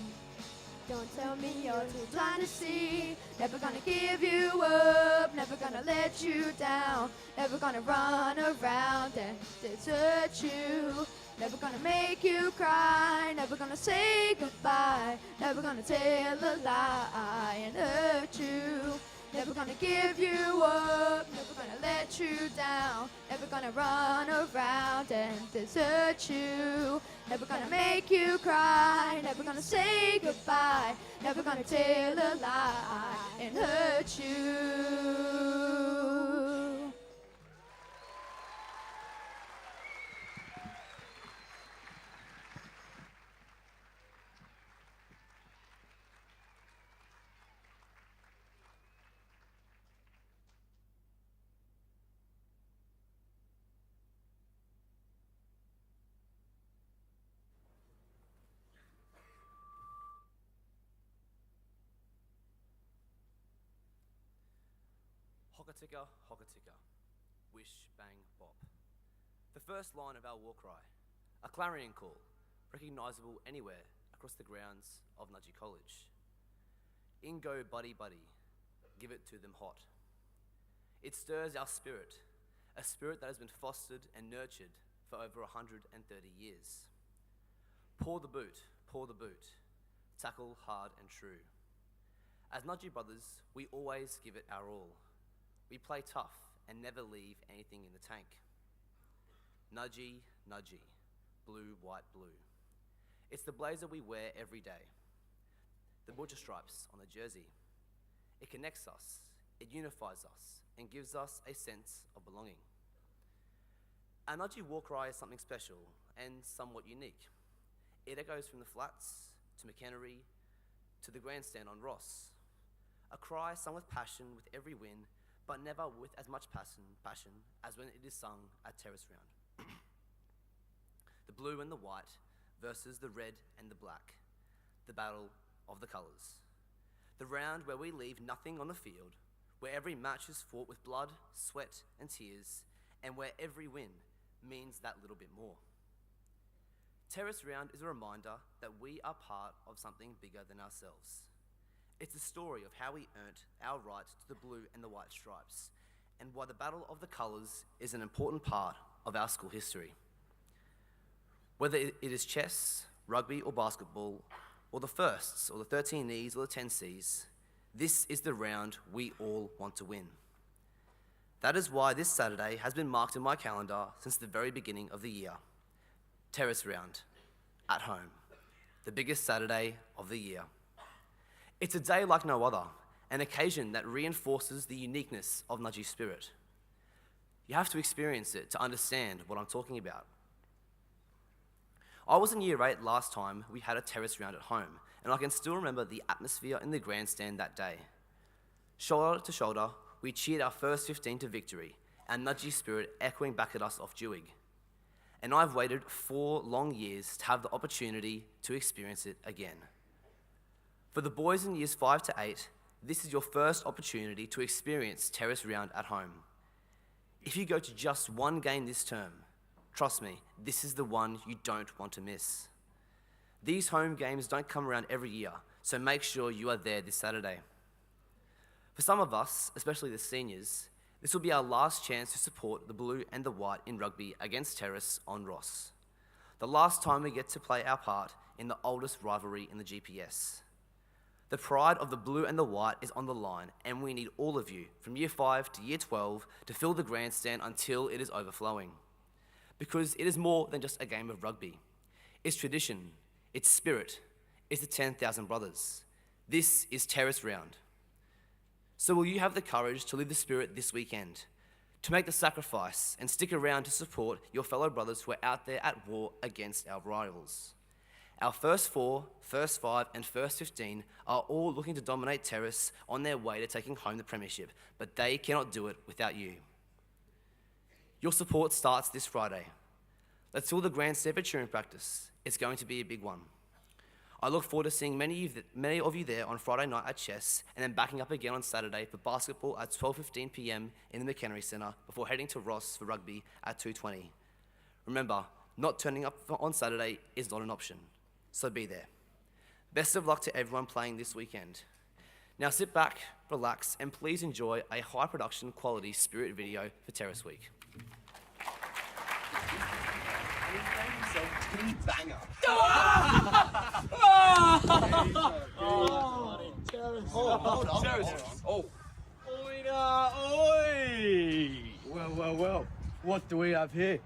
don't tell me you're too blind to see. Never gonna give you up, never gonna let you down. Never gonna run around and desert you. Never gonna make you cry, never gonna say goodbye. Never gonna tell a lie and hurt you. Never gonna give you up, never gonna let you down. Never gonna run around and desert you. Never gonna make you cry, never gonna say goodbye. Never gonna tell a lie and hurt you. Hokatika, hokatika, wish, bang, bop. The first line of our war cry, a clarion call, recognisable anywhere across the grounds of Nudgee College. In go buddy buddy, give it to them hot. It stirs our spirit, a spirit that has been fostered and nurtured for over 130 years. Pour the boot, tackle hard and true. As Nudgee brothers, we always give it our all. We play tough and never leave anything in the tank. Nudgee, nudgee, blue, white, blue. It's the blazer we wear every day. The butcher stripes on the jersey. It connects us, it unifies us, and gives us a sense of belonging. Our Nudgee war cry is something special and somewhat unique. It echoes from the flats to McHenry to the grandstand on Ross. A cry sung with passion with every win, but never with as much passion as when it is sung at Terrace round. The blue and the white versus the red and the black. The battle of the colours. The round where we leave nothing on the field, where every match is fought with blood, sweat and tears, and where every win means that little bit more. Terrace Round is a reminder that we are part of something bigger than ourselves. It's the story of how we earned our right to the blue and the white stripes, and why the battle of the colours is an important part of our school history. Whether it is chess, rugby or basketball, or the firsts, or the 13 E's or the 10 C's, this is the round we all want to win. That is why this Saturday has been marked in my calendar since the very beginning of the year. Terrace Round, at home, the biggest Saturday of the year. It's a day like no other, an occasion that reinforces the uniqueness of Nudgee spirit. You have to experience it to understand what I'm talking about. I was in Year 8 last time we had a Terrace Round at home, and I can still remember the atmosphere in the grandstand that day. Shoulder to shoulder, we cheered our first 15 to victory, our Nudgee spirit echoing back at us off Dewig. And I've waited 4 long years to have the opportunity to experience it again. For the boys in years 5 to 8, this is your first opportunity to experience Terrace Round at home. If you go to just one game this term, trust me, this is the one you don't want to miss. These home games don't come around every year, so make sure you are there this Saturday. For some of us, especially the seniors, this will be our last chance to support the blue and the white in rugby against Terrace on Ross. The last time we get to play our part in the oldest rivalry in the GPS. The pride of the blue and the white is on the line, and we need all of you, from Year 5 to Year 12, to fill the grandstand until it is overflowing. Because it is more than just a game of rugby. It's tradition, it's spirit, it's the 10,000 brothers. This is Terrace Round. So will you have the courage to live the spirit this weekend? To make the sacrifice and stick around to support your fellow brothers who are out there at war against our rivals? Our first 4, first 5 and first 15 are all looking to dominate Terrace on their way to taking home the premiership, but they cannot do it without you. Your support starts this Friday. Let's fill the grandstand for cheering practice. It's going to be a big one. I look forward to seeing many of you there on Friday night at chess, and then backing up again on Saturday for basketball at 12:15 p.m. in the McHenry Centre before heading to Ross for rugby at 2:20. Remember, not turning up on Saturday is not an option, so be there. Best of luck to everyone playing this weekend. Now sit back, relax, and please enjoy a high production quality spirit video for Terrace Week. Banger. Hold on. Terrace. Oh. Oi! Well. What do we have here?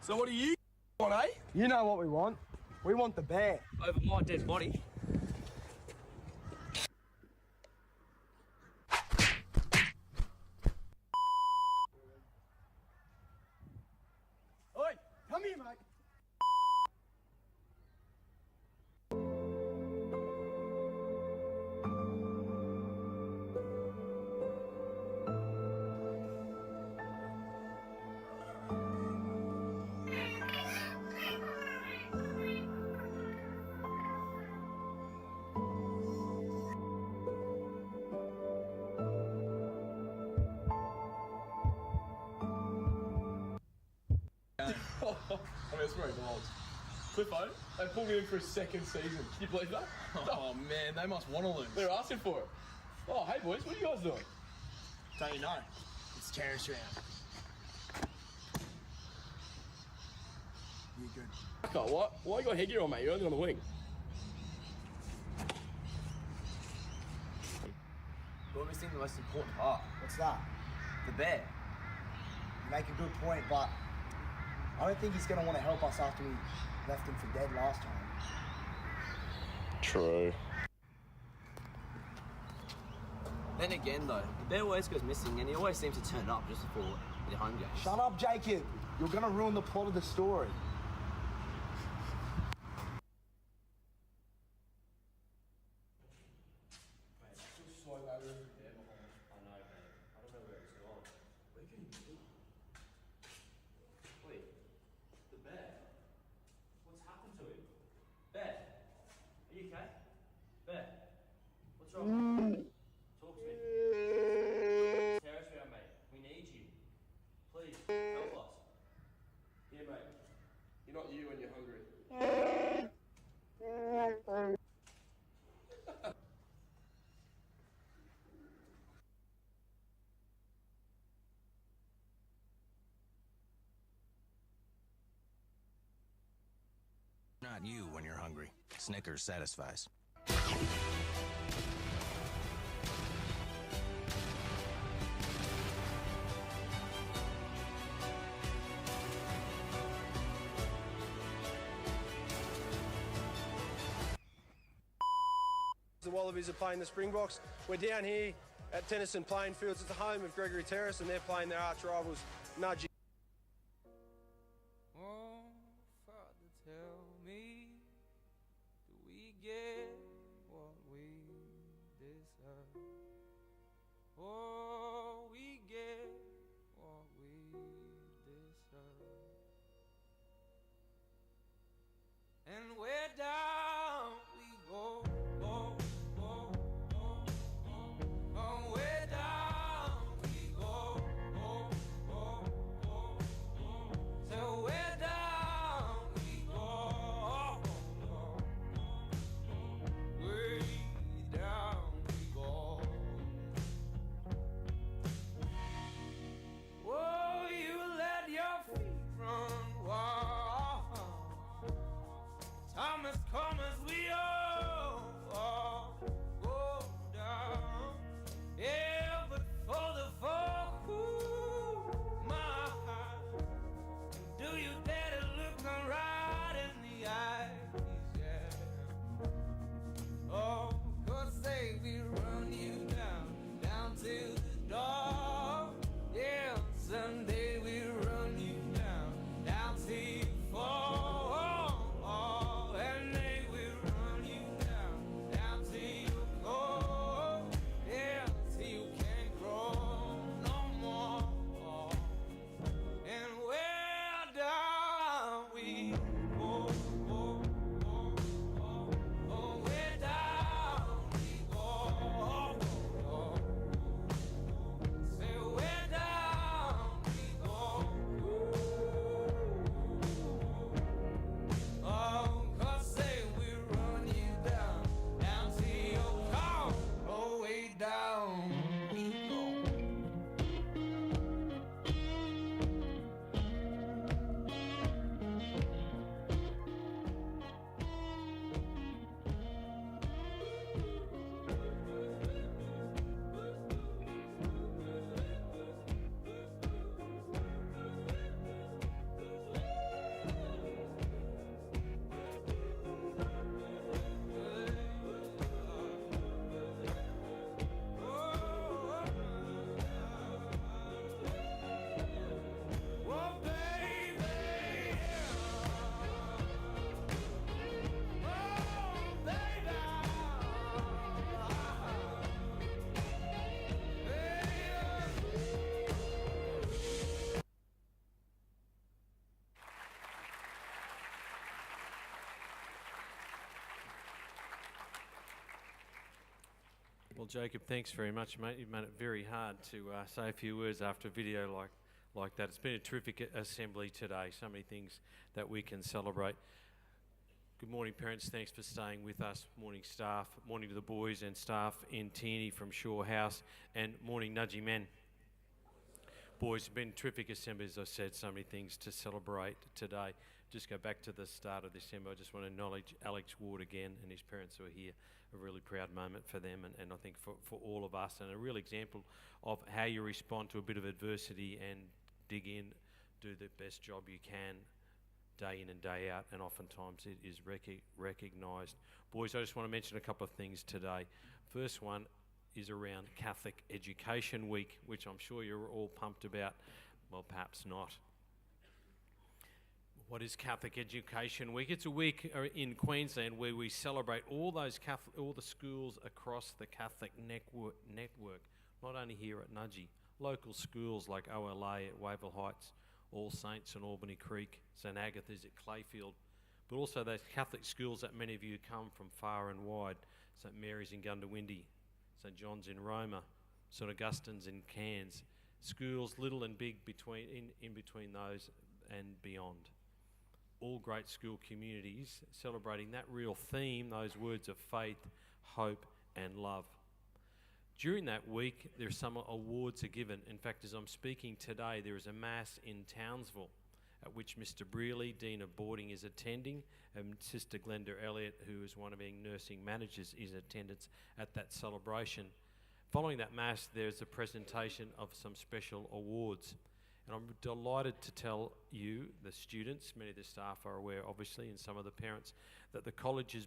So what do you want, eh? You know what we want. We want the bear. Over my dead body. Oi! Come here, mate. It's very bold. Cliffo, they pulled me in for a second season. Can you believe that? Oh man, they must want to lose. They're asking for it. Oh, hey boys, what are you guys doing? Don't you know? It's Terrace Round. You good? Okay, what? Why you got headgear on, mate? You're only on the wing. You're missing the most important part. What's that? The bear. You make a good point, but I don't think he's going to want to help us after we left him for dead last time. True. Then again though, the bear always goes missing and he always seems to turn up just before the home games. Shut up, Jacob. You're going to ruin the plot of the story. Talk to me. Terrace Round, mate. We need you. Please, help us. Yeah, mate. You're not you when you're hungry. Not you when you're hungry. Snickers satisfies. The Wallabies are playing the Springboks. We're down here at Tennyson Playing Fields. It's the home of Gregory Terrace, and they're playing their arch rivals, Nudgee. Oh, Father, tell me, do we get what we deserve? Oh, we get what we deserve. And we're down we go. Come as we all go down. Yeah, but for the folk who my heart, do you dare to look them right in the eyes? Yeah. Oh, 'cause say we run you down to the door. Yeah, someday we run you down till you fall. Well, Jacob, thanks very much, mate. You've made it very hard to say a few words after a video like that. It's been a terrific assembly today. So many things that we can celebrate. Good morning, parents. Thanks for staying with us. Morning, staff. Morning to the boys and staff in Tierney from Shaw House. And morning, Nudgee men. Boys, it's been a terrific assembly, as I said. So many things to celebrate today. Just go back to the start of the assembly. I just want to acknowledge Alex Ward again and his parents who are here. A really proud moment for them and I think for all of us, and a real example of how you respond to a bit of adversity and dig in, do the best job you can day in and day out, and oftentimes it is recognised. Boys, I just want to mention a couple of things today. First one is around Catholic Education Week, which I'm sure you're all pumped about. Well, perhaps not. What is Catholic Education Week? It's a week in Queensland where we celebrate all the schools across the Catholic network, not only here at Nudgee, local schools like OLA at Wavell Heights, All Saints and Albany Creek, St Agatha's at Clayfield, but also those Catholic schools that many of you come from far and wide, St Mary's in Gundawindi, St John's in Roma, St Augustine's in Cairns, schools little and big in between those and beyond. all great school communities, celebrating that real theme, those words of faith, hope and love. During that week, there are some awards are given. In fact, as I'm speaking today, there is a mass in Townsville at which Mr. Brearley, Dean of Boarding, is attending, and Sister Glenda Elliott, who is one of our nursing managers, is in attendance at that celebration. Following that mass, there's a presentation of some special awards. And I'm delighted to tell you, the students, many of the staff are aware obviously, and some of the parents, that the college is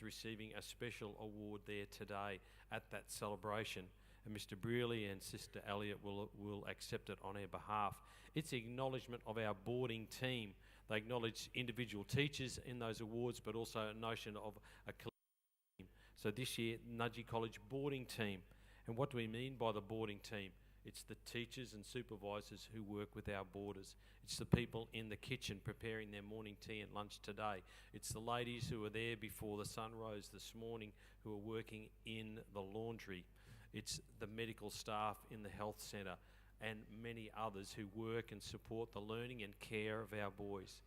receiving a special award there today at that celebration. And Mr. Brearley and Sister Elliott will accept it on our behalf. It's the acknowledgement of our boarding team. They acknowledge individual teachers in those awards, but also a notion of a collective team. So this year, Nudgee College boarding team. And what do we mean by the boarding team? It's the teachers and supervisors who work with our boarders. It's the people in the kitchen preparing their morning tea and lunch today. It's the ladies who were there before the sun rose this morning who are working in the laundry. It's the medical staff in the health centre and many others who work and support the learning and care of our boys.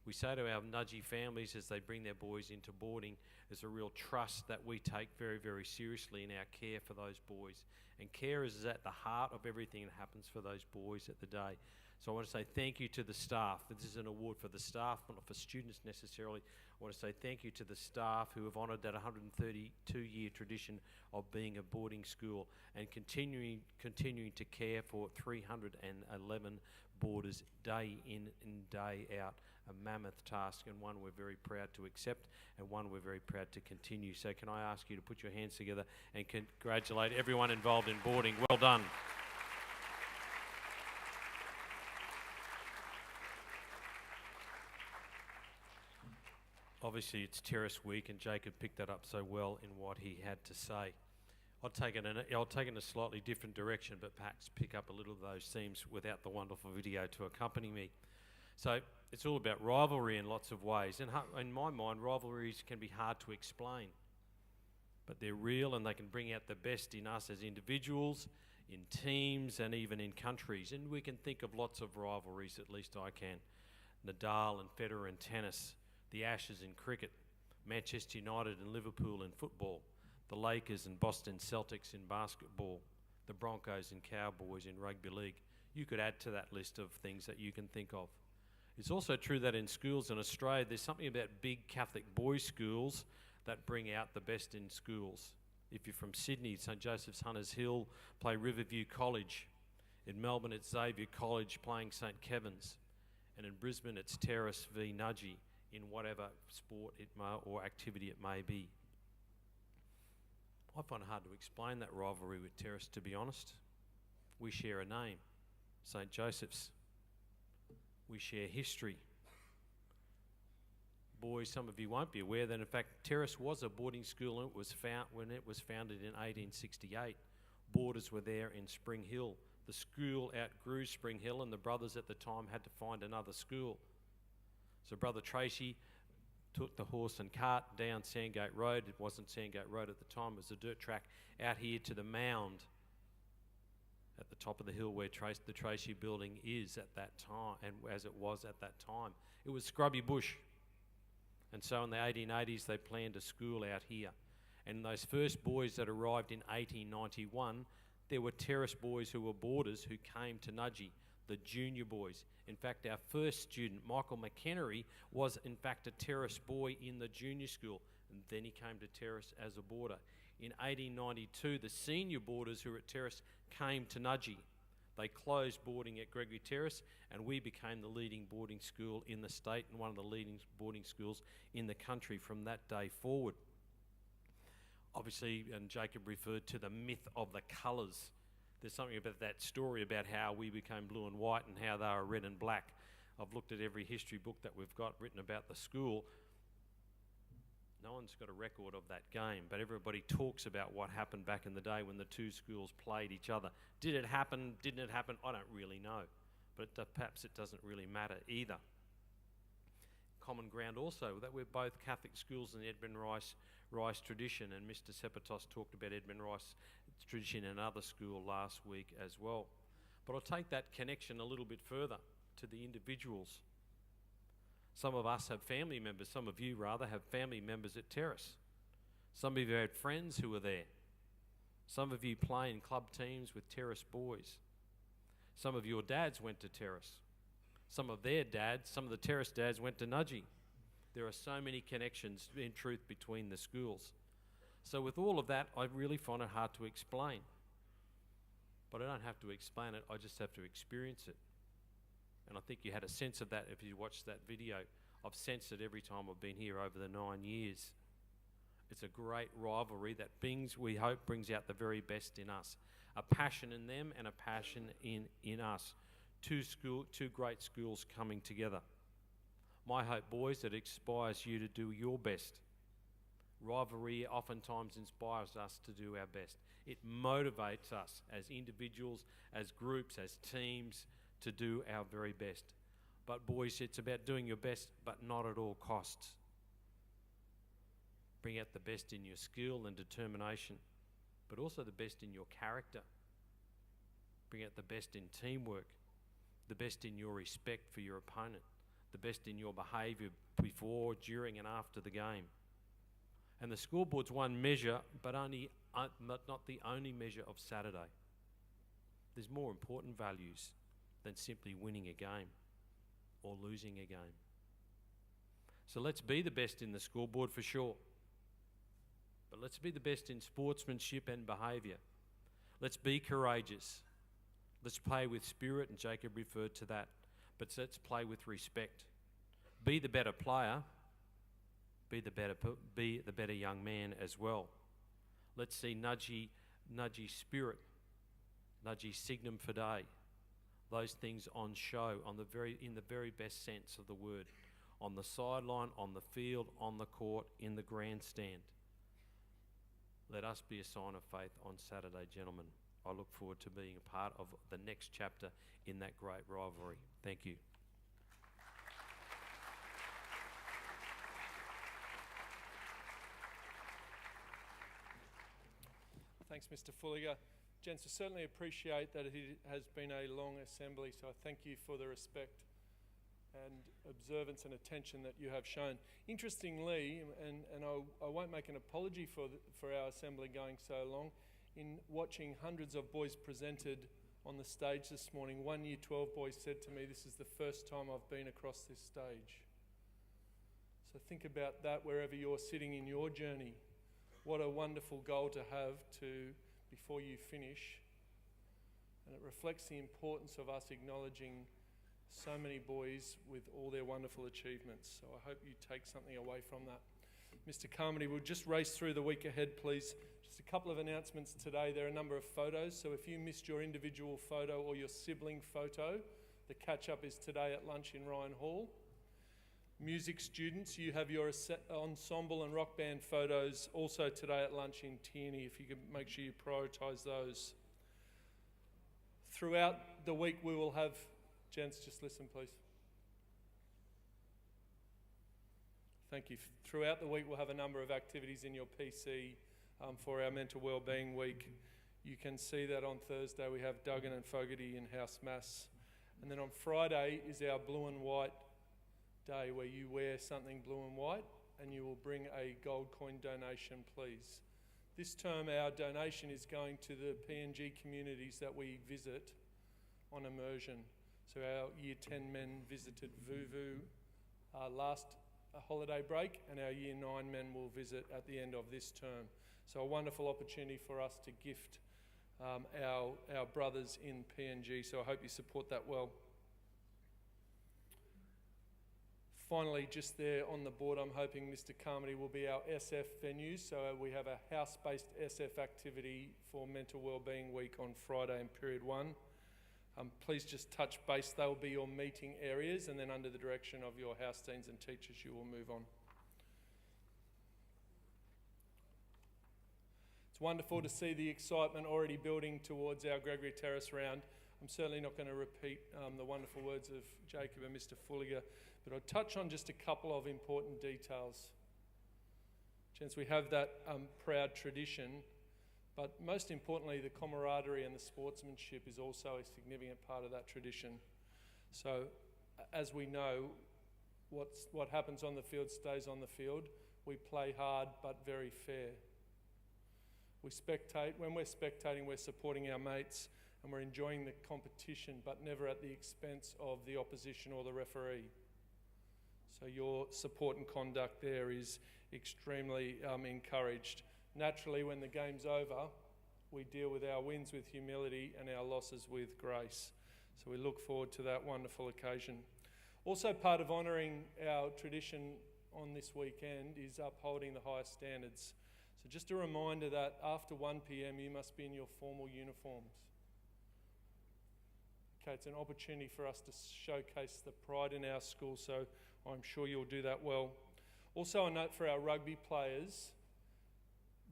We say to our Nudgee families as they bring their boys into boarding, there's a real trust that we take very, very seriously in our care for those boys. And care is at the heart of everything that happens for those boys at the day. So I want to say thank you to the staff. This is an award for the staff, not for students necessarily. I want to say thank you to the staff who have honoured that 132-year tradition of being a boarding school and continuing to care for 311 boarders day in and day out. A mammoth task, and one we're very proud to accept and one we're very proud to continue. So can I ask you to put your hands together and congratulate everyone involved in boarding. Well done. Obviously it's Terrace week and Jacob picked that up so well in what he had to say. I'll take it in a slightly different direction, but perhaps pick up a little of those themes without the wonderful video to accompany me. So it's all about rivalry in lots of ways. And in my mind, rivalries can be hard to explain, but they're real and they can bring out the best in us as individuals, in teams, and even in countries. And we can think of lots of rivalries, at least I can. Nadal and Federer in tennis, the Ashes in cricket, Manchester United and Liverpool in football, the Lakers and Boston Celtics in basketball, the Broncos and Cowboys in rugby league. You could add to that list of things that you can think of. It's also true that in schools in Australia, there's something about big Catholic boys' schools that bring out the best in schools. If you're from Sydney, St Joseph's Hunters Hill play Riverview College. In Melbourne, it's Xavier College playing St Kevin's. And in Brisbane, it's Terrace v Nudgee in whatever sport or activity it may be. I find it hard to explain that rivalry with Terrace, to be honest. We share a name, St Joseph's. We share history. Boys, some of you won't be aware that in fact Terrace was a boarding school and when it was founded in 1868. Boarders were there in Spring Hill. The school outgrew Spring Hill and the brothers at the time had to find another school. So Brother Tracy took the horse and cart down Sandgate Road. It wasn't Sandgate Road at the time, it was a dirt track out here to the mound at the top of the hill where the Tracy building is at that time, and as it was at that time. It was scrubby bush. And so in the 1880s they planned a school out here. And those first boys that arrived in 1891, there were Terrace boys who were boarders who came to Nudgee, the junior boys. In fact, our first student, Michael McHenry, was in fact a Terrace boy in the junior school, and then he came to Terrace as a boarder. In 1892, the senior boarders who were at Terrace came to Nudgee. They closed boarding at Gregory Terrace, and we became the leading boarding school in the state and one of the leading boarding schools in the country from that day forward. Obviously, and Jacob referred to the myth of the colours. There's something about that story about how we became blue and white and how they were red and black. I've looked at every history book that we've got written about the school. No one's got a record of that game, but everybody talks about what happened back in the day when the two schools played each other. Did it happen? Didn't it happen? I don't really know, but perhaps it doesn't really matter either. Common ground also, that we're both Catholic schools in the Edmund Rice tradition, and Mr. Sepatos talked about Edmund Rice tradition in another school last week as well. But I'll take that connection a little bit further to the individuals. Some of us have family members, some of you rather have family members at Terrace. Some of you had friends who were there. Some of you play in club teams with Terrace boys. Some of your dads went to Terrace. Some of their dads, some of the Terrace dads went to Nudgee. There are so many connections in truth between the schools. So with all of that, I really find it hard to explain. But I don't have to explain it, I just have to experience it. And I think you had a sense of that if you watched that video. I've sensed it every time I've been here over the 9 years. It's a great rivalry that we hope brings out the very best in us. A passion in them and a passion in us. Two great schools coming together. My hope, boys, that it inspires you to do your best. Rivalry oftentimes inspires us to do our best. It motivates us as individuals, as groups, as teams to do our very best. But boys, it's about doing your best, but not at all costs. Bring out the best in your skill and determination, but also the best in your character. Bring out the best in teamwork, the best in your respect for your opponent, the best in your behaviour before, during and after the game. And the scoreboard's one measure, but not the only measure of Saturday. There's more important values than simply winning a game or losing a game. So let's be the best in the scoreboard for sure. But let's be the best in sportsmanship and behaviour. Let's be courageous. Let's play with spirit, and Jacob referred to that. But let's play with respect. Be the better player. Be the better young man as well. Let's see Nudgee spirit, Nudgee signum fidei. Those things on show in the very best sense of the word. On the sideline, on the field, on the court, in the grandstand. Let us be a sign of faith on Saturday, gentlemen. I look forward to being a part of the next chapter in that great rivalry. Thank you. Thanks, Mr. Fulliger. Gents, I certainly appreciate that it has been a long assembly, so I thank you for the respect and observance and attention that you have shown. Interestingly, and I won't make an apology for our assembly going so long, in watching hundreds of boys presented on the stage this morning, one Year 12 boy said to me, "This is the first time I've been across this stage." So think about that wherever you're sitting in your journey. What a wonderful goal to have before you finish. And it reflects the importance of us acknowledging so many boys with all their wonderful achievements. So I hope you take something away from that. Mr. Carmody, we'll just race through the week ahead, please. Just a couple of announcements today. There are a number of photos, so if you missed your individual photo or your sibling photo, the catch-up is today at lunch in Ryan Hall. Music students, you have your ensemble and rock band photos also today at lunch in Tierney, if you could make sure you prioritise those. Throughout the week we will have, gents, just listen please. Thank you. Throughout the week we'll have a number of activities in your PC for our Mental Wellbeing Week. You can see that on Thursday we have Duggan and Fogarty in House Mass. And then on Friday is our blue and white day where you wear something blue and white and you will bring a gold coin donation, please. This term our donation is going to the PNG communities that we visit on immersion. So our Year 10 men visited Vuvu last holiday break, and our Year 9 men will visit at the end of this term. So a wonderful opportunity for us to gift our brothers in PNG, so I hope you support that well. Finally, just there on the board, I'm hoping Mr. Carmody will be our SF venues. So we have a house-based SF activity for Mental Wellbeing Week on Friday in period 1. Please just touch base. They will be your meeting areas, and then under the direction of your house deans and teachers, you will move on. It's wonderful to see the excitement already building towards our Gregory Terrace round. I'm certainly not going to repeat the wonderful words of Jacob and Mr. Fulliger, but I'll touch on just a couple of important details. Gents, we have that proud tradition, but most importantly, the camaraderie and the sportsmanship is also a significant part of that tradition. So, as we know, what happens on the field stays on the field. We play hard but very fair. We spectate. When we're spectating, we're supporting our mates and we're enjoying the competition, but never at the expense of the opposition or the referee. So your support and conduct there is extremely encouraged. Naturally, when the game's over, we deal with our wins with humility and our losses with grace. So we look forward to that wonderful occasion. Also, part of honouring our tradition on this weekend is upholding the highest standards. So just a reminder that after 1 p.m. you must be in your formal uniforms. Okay, it's an opportunity for us to showcase the pride in our school, so I'm sure you'll do that well. Also a note for our rugby players,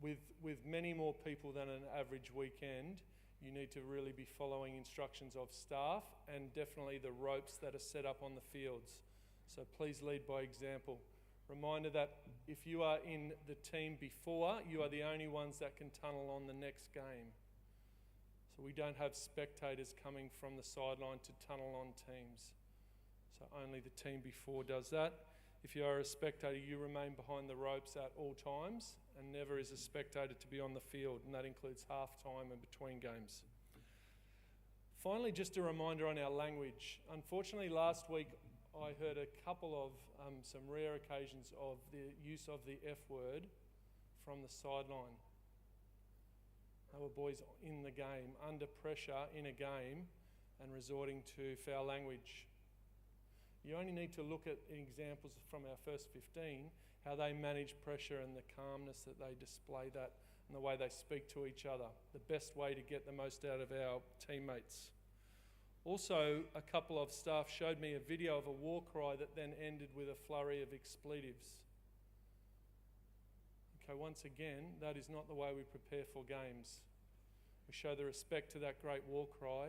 with many more people than an average weekend, you need to really be following instructions of staff and definitely the ropes that are set up on the fields. So please lead by example. Reminder that if you are in the team before, you are the only ones that can tunnel on the next game. So we don't have spectators coming from the sideline to tunnel on teams. So only the team before does that. If you are a spectator, you remain behind the ropes at all times and never is a spectator to be on the field, and that includes half-time and between games. Finally, just a reminder on our language. Unfortunately, last week I heard a couple of some rare occasions of the use of the F word from the sideline. They were boys in the game, under pressure in a game, and resorting to foul language. You only need to look at examples from our first 15, how they manage pressure and the calmness that they display that and the way they speak to each other, the best way to get the most out of our teammates. Also, a couple of staff showed me a video of a war cry that then ended with a flurry of expletives. Okay, once again, that is not the way we prepare for games. We show the respect to that great war cry,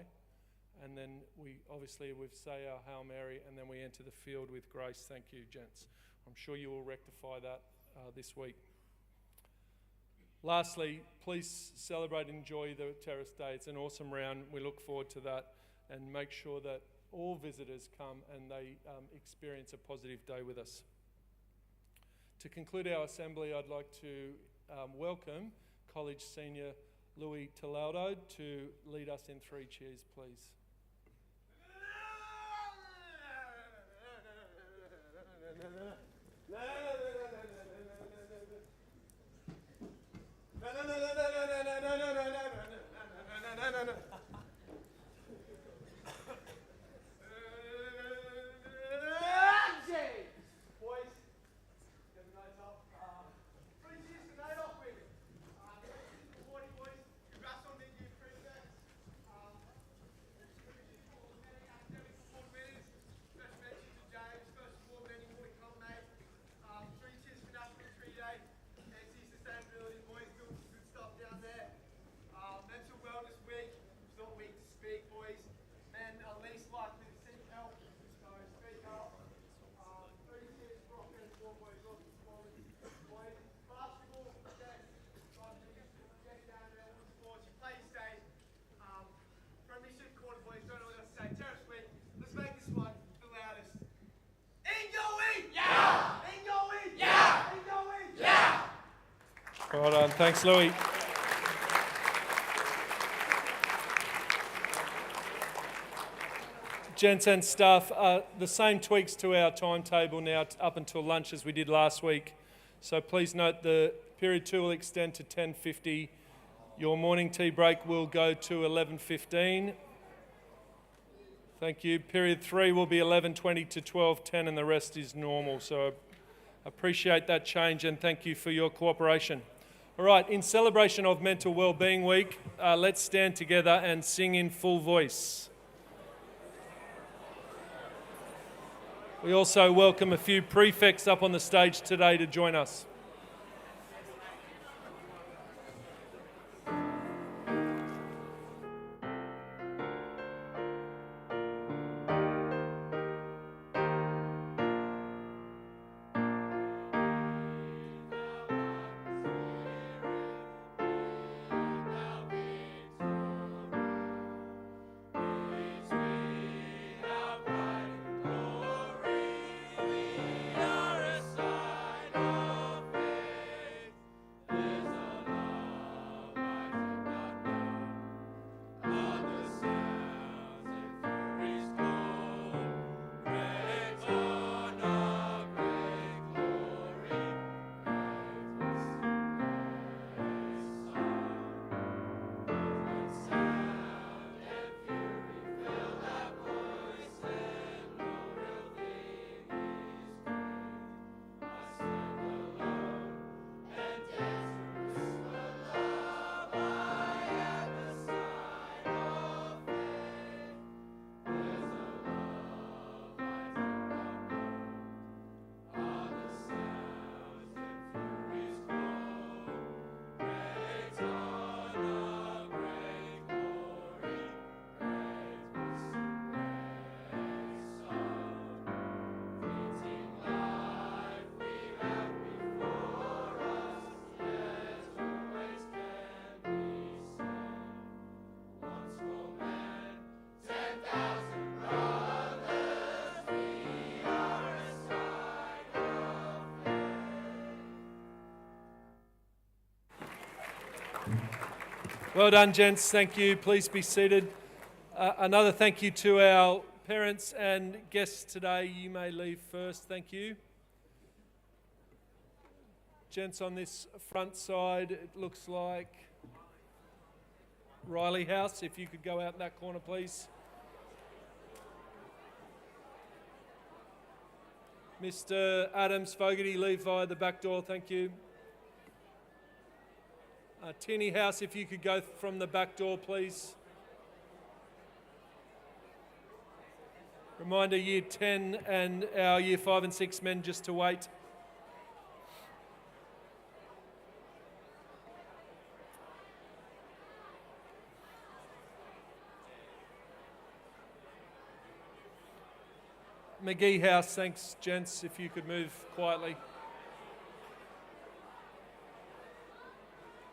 and then we say our Hail Mary, and then we enter the field with grace. Thank you, gents. I'm sure you will rectify that this week. Lastly, please celebrate and enjoy the Terrace Day. It's an awesome round. We look forward to that, and make sure that all visitors come and they experience a positive day with us. To conclude our assembly, I'd like to welcome College Senior Louis Talaudo to lead us in 3 cheers, please. Well done. Thanks, Louis. Gents and staff, the same tweaks to our timetable now up until lunch as we did last week. So please note the period 2 will extend to 10:50. Your morning tea break will go to 11:15. Thank you. Period 3 will be 11:20 to 12:10, and the rest is normal. So appreciate that change and thank you for your cooperation. All right, in celebration of Mental Wellbeing Week, let's stand together and sing in full voice. We also welcome a few prefects up on the stage today to join us. We Well done, gents. Thank you. Please be seated. Another thank you to our parents and guests today. You may leave first. Thank you. Gents, on this front side, it looks like Riley House. If you could go out in that corner, please. Mr. Adams, Fogarty, leave via the back door. Thank you. Tierney House, if you could go from the back door, please. Reminder, Year 10 and our Year 5 and 6 men just to wait. McGee House, thanks, gents, if you could move quietly.